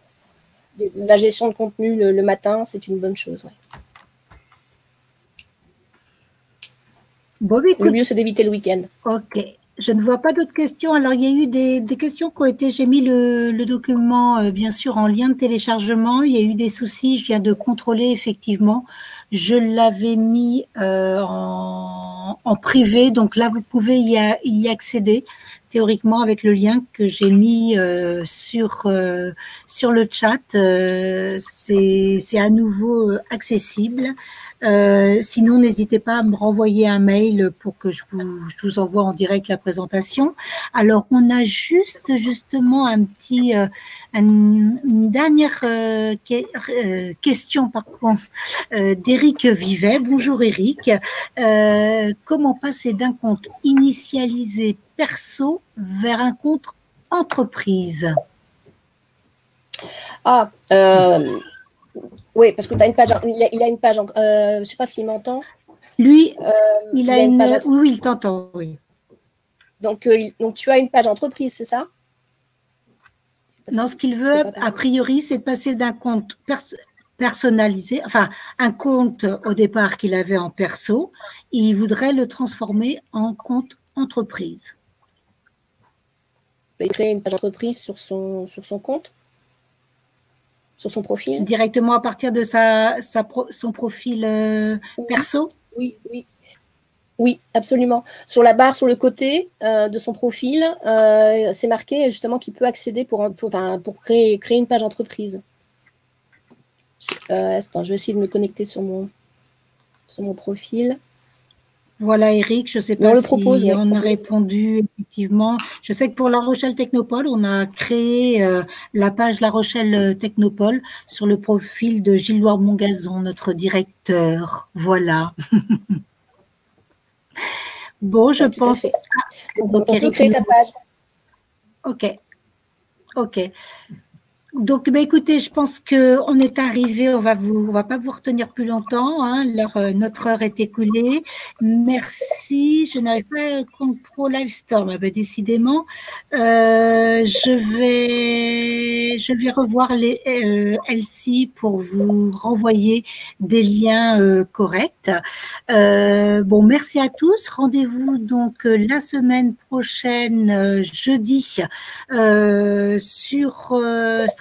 S2: la gestion de contenu le matin, c'est une bonne chose. Ouais. Bon, écoute, le mieux, c'est d'éviter le week-end.
S1: Ok. Je ne vois pas d'autres questions. Alors, il y a eu des questions qui ont été… J'ai mis le document, bien sûr, en lien de téléchargement. Il y a eu des soucis. Je viens de contrôler, effectivement. Je l'avais mis en privé. Donc là, vous pouvez y accéder, théoriquement, avec le lien que j'ai mis sur le chat. C'est à nouveau accessible. Sinon, n'hésitez pas à me renvoyer un mail pour que je vous envoie en direct la présentation. Alors, on a justement une dernière question par contre d'Éric Vivet. Bonjour Éric. Comment passer d'un compte initialisé perso vers un compte entreprise?
S2: Oui, parce que tu as une page, il a une page, je ne sais pas s'il m'entend.
S1: Lui, il a une page. Oui, il t'entend, oui.
S2: Donc, tu as une page entreprise, c'est ça?
S1: Non, ce qu'il veut, a priori, c'est de passer d'un compte personnalisé, enfin, un compte au départ qu'il avait en perso, il voudrait le transformer en compte entreprise.
S2: Il crée une page entreprise sur son compte? Sur son profil?
S1: Directement à partir de son profil perso?
S2: Oui, oui. Oui, absolument. Sur la barre, sur le côté de son profil, c'est marqué justement qu'il peut accéder pour créer une page entreprise. Attends, je vais essayer de me connecter sur mon profil.
S1: Voilà, Eric, je ne sais pas si on a répondu effectivement. Je sais que pour La Rochelle Technopole, on a créé la page La Rochelle Technopole sur le profil de Gilles-Loire Mongazon, notre directeur. Voilà. Bon, je pense.
S2: Donc, on peut créer sa page.
S1: OK. OK. Donc, écoutez, je pense qu'on est arrivé, on va pas vous retenir plus longtemps, hein, notre heure est écoulée. Merci, je n'arrive pas à compte Pro Livestorm, décidément. Je vais revoir les Elsie pour vous renvoyer des liens corrects. Bon, merci à tous. Rendez-vous donc la semaine prochaine, jeudi, sur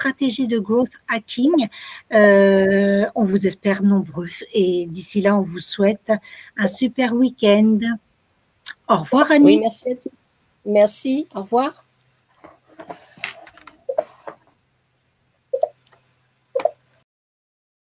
S1: stratégie de growth hacking. On vous espère nombreux et d'ici là, on vous souhaite un super week-end. Au revoir, Annie.
S2: Oui, merci à tous. Merci, au revoir.